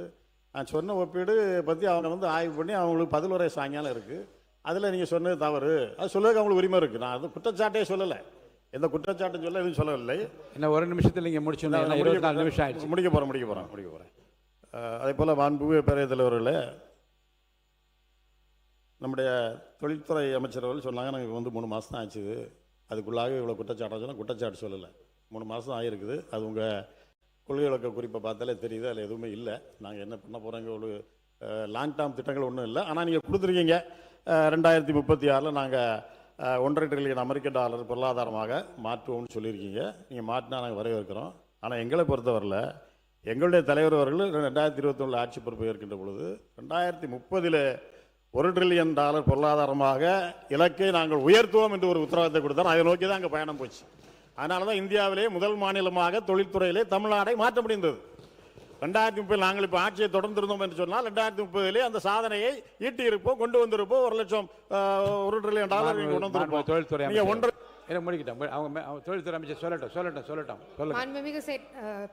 நான் சொன்ன ஒப்பீடு பற்றி அவங்க ஆய்வு பண்ணி அவங்களுக்கு பதில் உரை சாயங்காலம் இருக்குது. அதில் நீங்கள் சொன்னது தவறு, அது சொல்லுறதுக்கு அவங்களுக்கு உரிமை இருக்குது. நான் அது குற்றச்சாட்டே சொல்லலை. எந்த குற்றச்சாட்டும் சொல்ல எதுவும் சொல்லவில்லை. என்ன ஒரு நிமிஷத்தில் நீங்கள் முடிச்சுருந்தா 24 நிமிஷம் ஆயிடுச்சு. முடிக்க போகிறேன். அதே போல் மாண்புமிகு பேரவைத் தலைவர்களே, நம்முடைய தொழில்துறை அமைச்சர் அவர்கள் சொன்னாங்க நாங்கள் வந்து 3 மாதம் தான் ஆச்சு, அதுக்குள்ளாக இவ்வளோ குற்றச்சாட்டு சொன்னால் குற்றச்சாட்டு சொல்லலை. 3 மாதம் ஆகிருக்குது. அது உங்கள் கொள்கை விளக்க குறிப்பை பார்த்தாலே தெரியுது, அதில் எதுவுமே இல்லை. நாங்கள் என்ன பண்ண போகிறோங்க, ஒரு லாங் டேர்ம் திட்டங்கள் ஒன்றும் இல்லை. ஆனால் நீங்கள் கொடுத்துருக்கீங்க 2036 நாங்கள் $1.5 trillion அமெரிக்க டாலர் பொருளாதாரமாக மாற்றுவோம்னு சொல்லியிருக்கீங்க. நீங்கள் மாற்றினா நாங்கள் வரவேற்கிறோம். ஆனால் எங்களை பொறுத்தவரையில் எங்களுடைய தலைவர் அவர்கள் 2021 ஆட்சி பொறுப்பு ஏற்கின்ற பொழுது 2030 $1 trillion பொருளாதாரமாக இலக்கை நாங்கள் உயர்த்துவோம் என்று ஒரு உத்தரவாதத்தை கொடுத்தார். அதை நோக்கி தான் அங்கே பயணம் போச்சு. அதனால தான் இந்தியாவிலே முதல் மாநிலமாக தொழில்துறையிலே தமிழ்நாடை மாற்ற முடிந்தது. 2030 நாங்கள் இப்போ ஆட்சியை தொடர்ந்திருந்தோம் என்று சொன்னால் 2030 அந்த சாதனையை ஈட்டி இருப்போம், கொண்டு வந்திருப்போம். $1 trillion கொண்டு வந்திருப்போம். தொழில்துறை முடிக்கிட்டோம். அவங்க தொழில்துறை அமைச்சர் சொல்லட்டும். மாண்புமிகு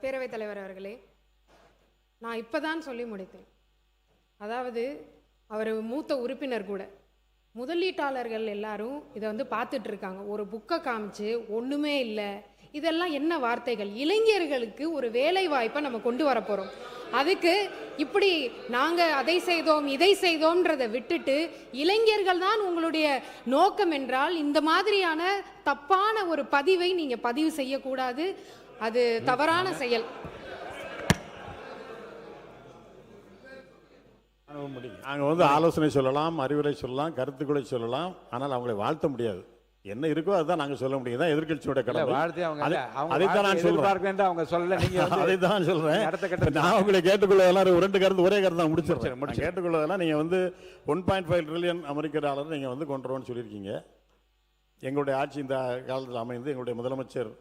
பேரவைத் தலைவர் அவர்களே, நான் இப்பதான் சொல்லி முடித்தேன். அதாவது அவர் மூத்த உறுப்பினர் கூட, முதலீட்டாளர்கள் எல்லாரும் இதை வந்து பார்த்துட்டு இருக்காங்க. ஒரு புக்கை காமிச்சு ஒன்றுமே இல்லை, இதெல்லாம் என்ன வார்த்தைகள்? இளைஞர்களுக்கு ஒரு வேலை வாய்ப்பை நம்ம கொண்டு வர போகிறோம். அதுக்கு இப்படி நாங்கள் அதை செய்தோம் இதை செய்தோம்ன்றதை விட்டுட்டு, இளைஞர்கள் தான் உங்களுடைய நோக்கம் என்றால் இந்த மாதிரியான தப்பான ஒரு பதிவை நீங்கள் பதிவு செய்யக்கூடாது. அது தவறான செயல். நாங்கள் வந்து ஆலோசனை சொல்லலாம், அறிவுரை சொல்லலாம், கருத்துக்களை சொல்லலாம். ஆனால் அவங்களை வாழ்த்த முடியாது. என்ன இருக்கோ அதுதான் நாங்கள் சொல்ல முடியும். தான் எதிர்கட்சியோட கடமை. அதைத்தான் நான் சொல்றேன். அவங்க சொல்லல, நீங்க அதைத்தான் சொல்றேன். நான் உங்களை கேட்டுக்கொள்ளதெல்லாம் 2 கருத்து ஒரே கருத்து தான் முடிச்சிருக்கேன். கேட்டுக்கொள்ளதெல்லாம் நீங்க வந்து $1.5 trillion அமெரிக்க டாலர் நீங்க வந்து கொண்டு வருவோம்னு சொல்லியிருக்கீங்க. எங்களுடைய ஆட்சி இந்த காலத்தில் அமைந்து எங்களுடைய முதலமைச்சர்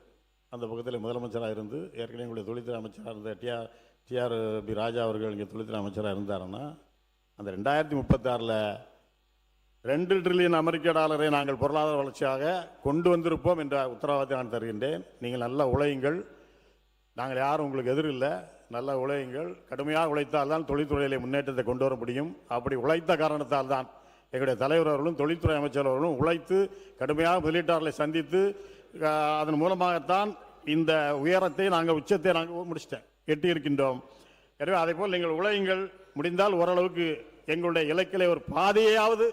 அந்த பக்கத்தில் முதலமைச்சராக இருந்து, ஏற்கனவே எங்களுடைய தொழில்துறை அமைச்சராக இருந்த டிஆர்.பி. ராஜா அவர்கள் இங்கே தொழில்துறை அமைச்சராக இருந்தாருன்னா, அந்த 2036 $2 trillion அமெரிக்க டாலரை நாங்கள் பொருளாதார வளர்ச்சியாக கொண்டு வந்திருப்போம் என்ற உத்தரவாதத்தை நான் தருகின்றேன். நீங்கள் நல்லா உழையுங்கள். நாங்கள் யாரும் உங்களுக்கு எதிரில்லை. நல்லா உழையுங்கள். கடுமையாக உழைத்தால் தான் தொழில்துறையிலே முன்னேற்றத்தை கொண்டு வர முடியும். அப்படி உழைத்த காரணத்தால் தான் எங்களுடைய தலைவர் அவர்களும் தொழில்துறை அமைச்சர் அவர்களும் உழைத்து கடுமையாக முதலீட்டாளர்களை சந்தித்து அதன் மூலமாகத்தான் இந்த உயரத்தை நாங்கள் உச்சத்தை நாங்கள் எட்டியிருக்கின்றோம். எனவே அதே போல் நீங்கள் உழையுங்கள். முடிந்தால் ஓரளவுக்கு எங்களுடைய இலக்கிலே ஒரு பாதையாவது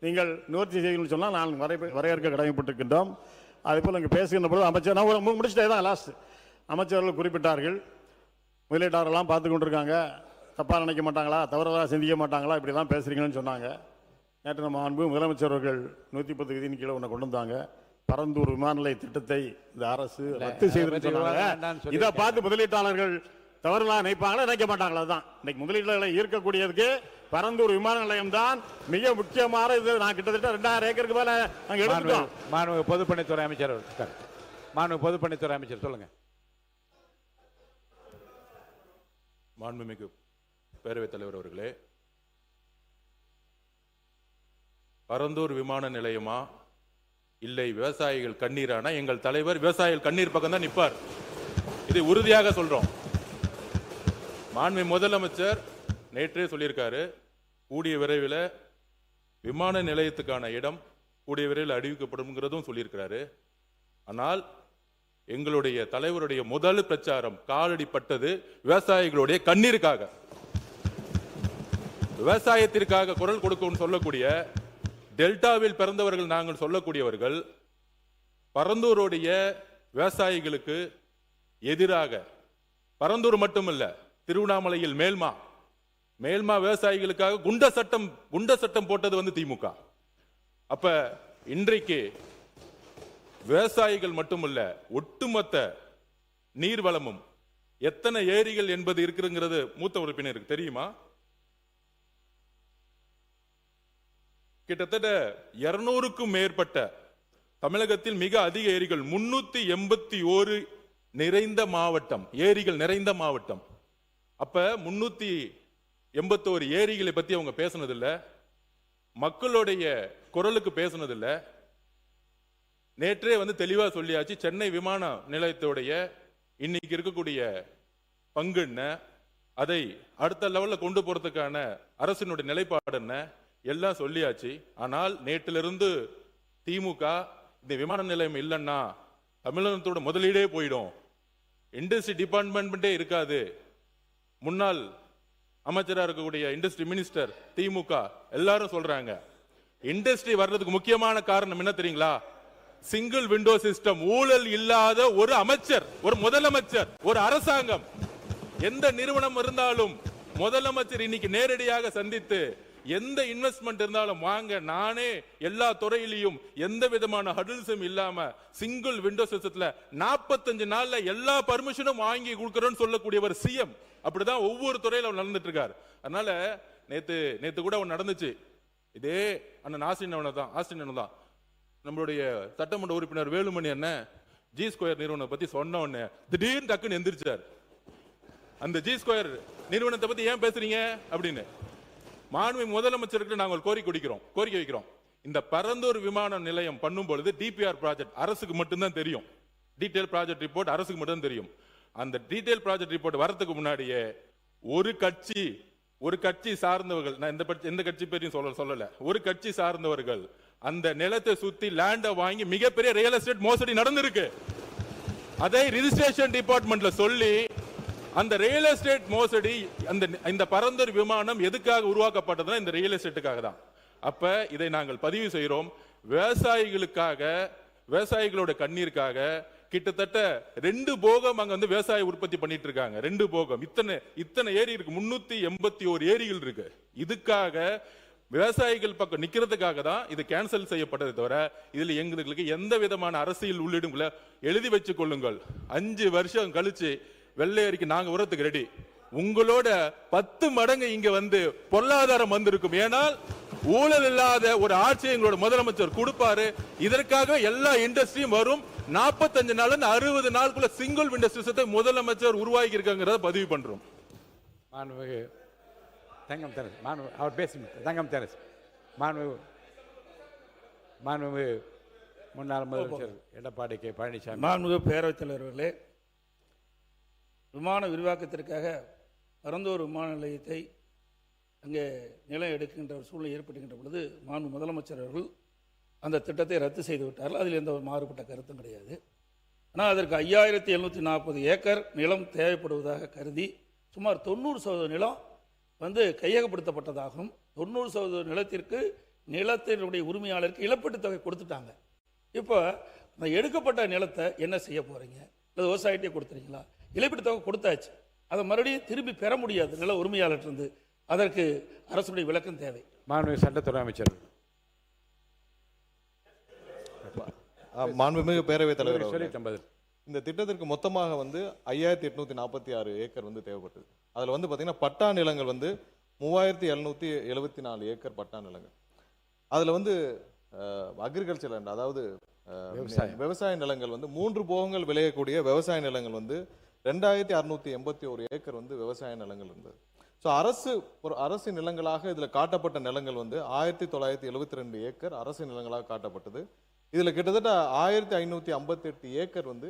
நீங்கள் நிவர்த்தி செய்யணும்னு சொன்னால் நான் வரையறுக்க கடமைப்பட்டிருக்கின்றோம். அதே போல் இங்கே பேசுகின்ற பொழுது அமைச்சர் நான் முடிச்சுட்டே தான் லாஸ்ட் அமைச்சர்கள் குறிப்பிட்டார்கள், முதலீட்டாளர்கள்லாம் பார்த்து கொண்டிருக்காங்க, தப்பாக நினைக்க மாட்டாங்களா, தவறாக சிந்திக்க மாட்டாங்களா, இப்படி தான் பேசுகிறீங்கன்னு சொன்னாங்க. நேற்று நம்ம அன்பு முதலமைச்சர் அவர்கள் 110 விதியின் கீழே ஒன்று கொண்டு வந்தாங்க. பரந்தூர் விமான நிலைய திட்டத்தை இந்த அரசு ரத்து செய்து சொன்னாங்க. இதை பார்த்து முதலீட்டாளர்கள் தவறுலாம் நினைப்பாங்களா நினைக்க மாட்டாங்களா? தான் இன்னைக்கு முதலீடுகளை ஈர்க்கக்கூடியதுக்கு பரந்தூர் விமான நிலையம் தான் மிக முக்கியமான. இது நான் கிட்டத்தட்ட 2000 ஏக்கருக்கு மேல நாங்கள் எடுத்துட்டோம். மாண்புமிகு பொதுப்பணித்துறை அமைச்சர், மாண்புமிகு பொதுப்பணித்துறை அமைச்சர் சொல்லுங்க. மாண்புமிகு பேரவைத் தலைவர் அவர்களே, பரந்தூர் விமான நிலையமா இல்லை விவசாயிகள் கண்ணீரானா? எங்கள் தலைவர் விவசாயிகள் கண்ணீர் பக்கம் தான் நிற்பார். இதை உறுதியாக சொல்றோம். மாண்புமிகு முதலமைச்சர் நேற்றே சொல்லியிருக்காரு, கூடிய விரைவில் விமான நிலையத்துக்கான இடம் கூடிய விரைவில் அறிவிக்கப்படும்ங்கிறதும் சொல்லியிருக்கிறாரு. ஆனால் எங்களுடைய தலைவருடைய முதல் பிரச்சாரம் காலடிப்பட்டது விவசாயிகளுடைய கண்ணீருக்காக. விவசாயத்திற்காக குரல் கொடுக்கும் சொல்லக்கூடிய டெல்டாவில் பிறந்தவர்கள் நாங்கள் சொல்லக்கூடியவர்கள் பரந்தூருடைய விவசாயிகளுக்கு எதிராக, பரந்தூர் மட்டுமல்ல திருவண்ணாமலையில் மேல்மா விவசாயிகளுக்காக குண்ட சட்டம் போட்டது வந்து திமுக. அப்ப இன்றைக்கு விவசாயிகள் மட்டுமல்ல ஒட்டுமொத்த நீர்வளமும் எத்தனை ஏரிகள் என்பது இருக்குங்கிறது மூத்த உறுப்பினருக்கு தெரியுமா? கிட்டத்தட்ட 200க்கும் மேற்பட்ட தமிழகத்தில் மிக அதிக ஏரிகள் 381 நிறைந்த மாவட்டம், ஏரிகள் நிறைந்த மாவட்டம். அப்ப 381 ஏரிகளை பத்தி அவங்க பேசுனதில்லை, மக்களுடைய குரலுக்கு பேசுனதில்லை. நேற்றே வந்து தெளிவா சொல்லியாச்சு, சென்னை விமான நிலையத்துடைய இன்னைக்கு இருக்கக்கூடிய பங்கு என்ன, அதை அடுத்த லெவல்ல கொண்டு போறதுக்கான அரசினுடைய நிலைப்பாடு என்ன எல்லாம் சொல்லியாச்சு. ஆனால் நேற்றிலிருந்து திமுக இந்த விமான நிலையம் இல்லைன்னா தமிழகத்தோட முதலீடே போயிடும், இண்டஸ்ட்ரி டிபார்ட்மெண்ட்டே இருக்காது. முன்னாள் அமைச்சராக இருக்கக்கூடிய இண்டஸ்ட்ரி மினிஸ்டர் திமுக எல்லாரும் சொல்றாங்க. இண்டஸ்ட்ரி வர்றதுக்கு முக்கியமான காரணம் என்ன தெரியுங்களா? Single window system. ஊழல் இல்லாத ஒரு அமைச்சர், ஒரு முதலமைச்சர், ஒரு அரசாங்கம், எந்த நிறுவனம் இருந்தாலும் முதலமைச்சர் இன்னைக்கு நேரடியாக சந்தித்து எந்த இன்வெஸ்ட்மெண்ட் இருந்தாலும் வாங்க, நானே எல்லா துறையிலையும் எந்த விதமான ஹடில்ஸும் இல்லாம சிங்கிள் விண்டோ சிஸ்டத்துல 45 நாள்ல எல்லா பர்மிஷனும் வாங்கி கொடுக்கறோம்னு சொல்லக்கூடியவர் சிஎம். அப்படிதான் ஒவ்வொரு துறையில நடந்துட்டு இருக்காரு. அதனால நேத்து கூட ஒன்று நடந்துச்சு. இதே அண்ணன் ஆஸ்டின் தான் நம்மளுடைய சட்டமன்ற உறுப்பினர் வேலுமணி அண்ணன் ஜி ஸ்கொயர் நிறுவனம் பத்தி சொன்ன உடனே திடீர்னு டக்குன்னு எந்திரிச்சார். அந்த ஜி ஸ்கொயர் நிறுவனத்தை பத்தி ஏன் பேசுறீங்க அப்படின்னு மாண்புமிகு முதலமைச்சருக்கு நாங்கள் கோரிக்கை வைக்கிறோம். இந்த பரந்தூர் விமான நிலையம் பண்ணும் பொழுது டிபிஆர் ப்ராஜெக்ட் அரசுக்கு மட்டும்தான் தெரியும். டீடைல் ப்ராஜெக்ட் ரிப்போர்ட் அரசுக்கு மட்டும் தெரியும். அந்த டீடைல் ப்ராஜெக்ட் ரிப்போர்ட் வரதுக்கு முன்னாடியே ஒரு கட்சி சார்ந்தவர்கள், நான் எந்த கட்சி பேரையும் சொல்லல, ஒரு கட்சி சார்ந்தவர்கள் அந்த நிலத்தை சுத்தி லேண்ட வாங்கி மிகப்பெரிய ரியல் எஸ்டேட் மோசடி நடந்திருக்கு. அதை ரிஜிஸ்ட்ரேஷன் டிபார்ட்மெண்ட்ல சொல்லி அந்த ரியல் எஸ்டேட் மோசடி, இந்த பரந்தூர் விமானம் எதுக்காக உருவாக்கப்பட்டதுன்னா இந்த ரியல் எஸ்டேட்டுக்காக தான். அப்ப இதை நாங்கள் பதிவு செய்கிறோம். விவசாயிகளோட கண்ணீருக்காக கிட்டத்தட்ட 2 போகம் அங்க வந்து விவசாய உற்பத்தி பண்ணிட்டு இருக்காங்க. 2 போகம், இத்தனை ஏரி இருக்கு, 381 ஏரிகள் இருக்கு. இதுக்காக விவசாயிகள் பக்கம் நிக்கிறதுக்காக தான் இது கேன்சல் செய்யப்பட்டதை தவிர இதுல எங்களுக்கு எந்த விதமான அரசியல் உள்ளிடுங்களை எழுதி வச்சுக் கொள்ளுங்கள். 5 வருஷம் கழிச்சு வெள்ளையரிக்கு நாங்க உரத்துக்கு ரெடி. உங்களோட 10 மடங்கு இங்க வந்து பொருளாதாரம் வந்திருக்கும். ஏனால் ஊழல் இல்லாத ஒரு ஆட்சி எங்களோட முதலமைச்சர் கொடுப்பாரு. இதற்காக எல்லா இண்டஸ்ட்ரியும் வரும். 45 நாள் 60 நாளுக்குள்ள சிங்கிள் விண்டோ சிஸ்டத்தை முதலமைச்சர் உருவாக்கி இருக்காங்கிறத பதிவு பண்றோம். மாண்புமிகு தங்கம் தெரசு, அவர் பேசி தங்கம் தெரசு, மாண்புமிகு முன்னாள் முதலமைச்சர் எடப்பாடி கே பழனிசாமி. மாண்புமிகு பேரவைத் தலைவர்களே, விமான விரிவாக்கத்திற்காக பரந்தூர் விமான நிலையத்தை அங்கே நிலம் எடுக்கின்ற ஒரு சூழ்நிலை ஏற்படுகின்ற பொழுது மாண்பு முதலமைச்சர் அவர்கள் அந்த திட்டத்தை ரத்து செய்து விட்டார்கள். அதில் எந்த ஒரு மாறுபட்ட கருத்தும் கிடையாது. ஆனால் அதற்கு 5740 ஏக்கர் நிலம் தேவைப்படுவதாக கருதி சுமார் 90% நிலம் வந்து கையகப்படுத்தப்பட்டதாகவும் 90% நிலத்திற்கு நிலத்தினுடைய உரிமையாளருக்கு இழப்பீட்டு தொகை கொடுத்துட்டாங்க. இப்போ அந்த எடுக்கப்பட்ட நிலத்தை என்ன செய்ய போகிறீங்க? இல்லை விவசாயிட்டே கொடுத்துறீங்களா? இழப்பீட்டு தொகை கொடுத்தாச்சு, அதை மறுபடியும் திரும்பி பெற முடியாது நில உரிமையாளர்கிட்ட. அதற்கு அரசுடைய விளக்கம் தேவை. மாண்புமிகு சட்டத்துறை அமைச்சர். மாண்புமிகு பேரவைத் தலைவர், இந்த திட்டத்திற்கு மொத்தமாக வந்து 5846 ஏக்கர் வந்து தேவைப்பட்டது. அதுல வந்து பாத்தீங்கன்னா பட்டா நிலங்கள் வந்து 3774 ஏக்கர் பட்டா நிலங்கள். அதுல வந்து அக்ரிகல்ச்சர் லேண்ட், அதாவது விவசாய நிலங்கள் வந்து 3 போகங்கள் விளையக்கூடிய விவசாய நிலங்கள் வந்து 2681 ஏக்கர் வந்து விவசாய நிலங்கள் இருந்தது. ஸோ அரசு நிலங்களாக இதுல காட்டப்பட்ட நிலங்கள் வந்து 1972 ஏக்கர் அரசு நிலங்களாக காட்டப்பட்டது. இதுல கிட்டத்தட்ட 1558 ஏக்கர் வந்து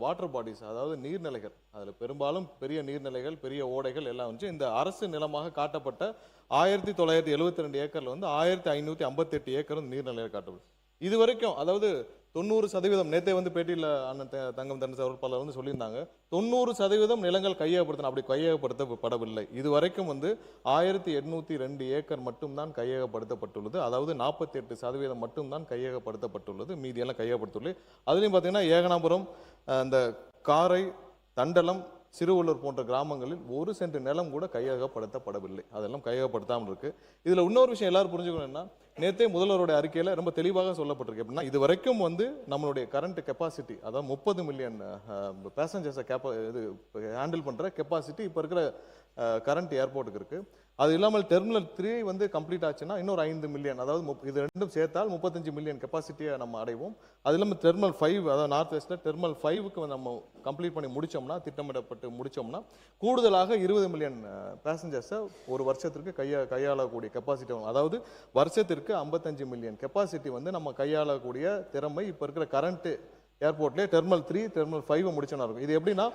வாட்டர் பாடிஸ், அதாவது நீர்நிலைகள். அதுல பெரும்பாலும் பெரிய நீர்நிலைகள், பெரிய ஓடைகள் எல்லாம் வந்து இந்த அரசு நிலமாக காட்டப்பட்ட 1972 ஏக்கர்ல வந்து 1558 ஏக்கர் வந்து நீர்நிலைகள் காட்டப்படும். இது வரைக்கும், அதாவது 90%, நேற்றே வந்து பேட்டியில் அண்ணன் தங்கம் தெரசு அவர்கள் பலர் வந்து சொல்லியிருந்தாங்க, 90% நிலங்கள் கையகப்படுத்தணும். அப்படி கையகப்படுத்தப்படவில்லை. இது வரைக்கும் வந்து 1802 ஏக்கர் மட்டும்தான் கையகப்படுத்தப்பட்டுள்ளது. அதாவது 48% மட்டும்தான் கையகப்படுத்தப்பட்டுள்ளது. மீதியெல்லாம் கையகப்படுத்தவில்லை. அதுலேயும் பார்த்தீங்கன்னா ஏகனாபுரம், இந்த காரை, தண்டலம், சிறுவள்ளூர் போன்ற கிராமங்களில் 1 சென்ட் நிலம் கூட கையகப்படுத்தப்படவில்லை. அதெல்லாம் கையகப்படுத்தாமல் இருக்கு. இதுல இன்னொரு விஷயம் எல்லாரும் புரிஞ்சுக்கணும்னா, நேற்றே முதல்வருடைய அறிக்கையில ரொம்ப தெளிவாக சொல்லப்பட்டிருக்கு. எப்படின்னா, இது வரைக்கும் வந்து நம்மளுடைய கரண்ட் கெப்பாசிட்டி, அதாவது 30 மில்லியன் பேசஞ்சர்ஸை ஹேண்டில் பண்ற கெப்பாசிட்டி இப்ப இருக்கிற கரண்ட் ஏர்போர்ட்டுக்கு இருக்கு. அது இல்லாமல் டெர்மினல் 3 வந்து கம்ப்ளீட் ஆச்சுன்னா இன்னொரு 5 மில்லியன், அதாவது இது ரெண்டும் சேர்த்தால் 35 மில்லியன் கெப்பாசிட்டியை நம்ம அடைவோம். அது இல்லாமல் டெர்மினல் 5, அதாவது நார்த் வெஸ்ட்ல டெர்மினல் 5க்கு நம்ம கம்ப்ளீட் பண்ணி முடிச்சோம்னா, திட்டமிடப்பட்டு முடிச்சோம்னா, கூடுதலாக 20 மில்லியன் பேசஞ்சர்ஸை ஒரு வருஷத்திற்கு கையாளக்கூடிய கெப்பாசிட்டி வரும். அதாவது வருஷத்திற்கு 55 மில்லியன் கெப்பாசிட்டி வந்து நம்ம கையாளக்கூடிய திறமை இப்போ இருக்கிற கரண்ட் ஏர்போர்ட்லேயே டெர்மினல் 3, டெர்மினல் 5 முடிச்சோன்னா இருக்கும். இது எப்படின்னா,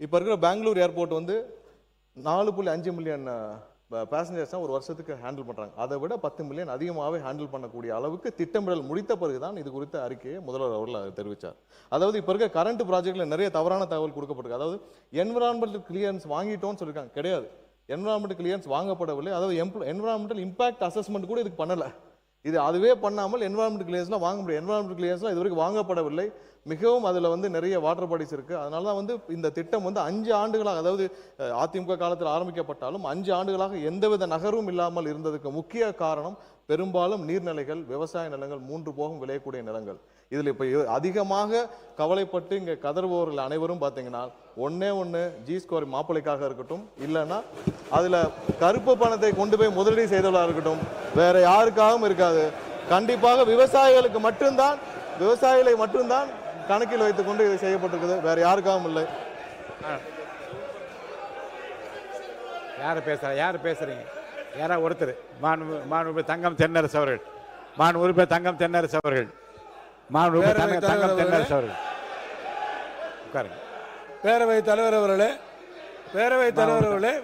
இப்போ இருக்கிற பெங்களூர் ஏர்போர்ட் வந்து 4.5 மில்லியன் பேசஞ்சர்ஸ் தான் ஒரு வருஷத்துக்கு ஹேண்டில் பண்றாங்க. அதை விட 10 மில்லியன் அதிகமாகவே ஹேண்டில் பண்ணக்கூடிய அளவுக்கு திட்டமிடல் முடித்த பிறகுதான் இது குறித்த அறிக்கையை முதல்வர் அவர்கள் தெரிவித்தார். அதாவது இப்போ இருக்க கரண்ட் ப்ராஜெக்ட்ல நிறைய தவறான தகவல் கொடுக்கப்பட்டிருக்கு. அதாவது என்விரான்மெண்டல் கிளியரன்ஸ் வாங்கிட்டோம்னு சொல்லியிருக்காங்க. கிடையாது, என்விரான்மெண்டல் கிளியரன்ஸ் வாங்கப்படவில்லை. அதாவது என்விரான்மெண்டல் இம்பாக்ட் அசஸ்மெண்ட் கூட இதுக்கு பண்ணல. இது அதுவே பண்ணாமல் என்விரான்மெண்டல் கிளியரன்ஸ்லாம் வாங்க முடியும். என்விரான்மெண்டல் கிளியரன்ஸ்லாம் இது வரைக்கும் வாங்கப்படவில்லை. மிகவும் அதில் வந்து நிறைய வாட்டர் பாடிஸ் இருக்குது. அதனால தான் வந்து இந்த திட்டம் வந்து 5 ஆண்டுகளாக, அதாவது அதிமுக காலத்தில் ஆரம்பிக்கப்பட்டாலும் 5 ஆண்டுகளாக எந்தவித நகர்வும் இல்லாமல் இருந்ததுக்கு முக்கிய காரணம் பெரும்பாலும் நீர்நிலைகள், விவசாய நிலங்கள், 3 போகம் விளையக்கூடிய நிலங்கள். இதில் இப்போ அதிகமாக கவலைப்பட்டு இங்கே கதறுபவர்கள் அனைவரும் பார்த்தீங்கன்னா ஒன்று ஜி ஸ்கோர் மாப்பிள்ளைக்காக இருக்கட்டும், இல்லைன்னா அதில் கருப்பு பணத்தை கொண்டு போய் முதலீடு செய்தவர்களாக இருக்கட்டும், வேற யாருக்காகவும் இருக்காது. கண்டிப்பாக விவசாயிகளை மட்டும்தான் கணக்கில் வைத்துக் கொண்டு இது செய்யப்பட்டிருக்குது, வேற யாருக்காகவும் இல்லை. யார் பேசுறீங்க? யாரா ஒருத்தர்? மாண்புமிகு தங்கம் தென்னரசு அவர்கள், மாண்புமிகு தங்கம் தென்னரசு அவர்கள், மாண்புமிகு தங்கம் தென்னரசு அவர்கள் உட்காருங்க. பேரவைத் தலைவர் அவர்களே, பேரவைத் தலைவர் அவர்களே,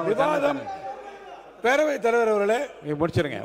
விவாதம், பேரவைத் தலைவர் அவர்களே முடிச்சிருங்க.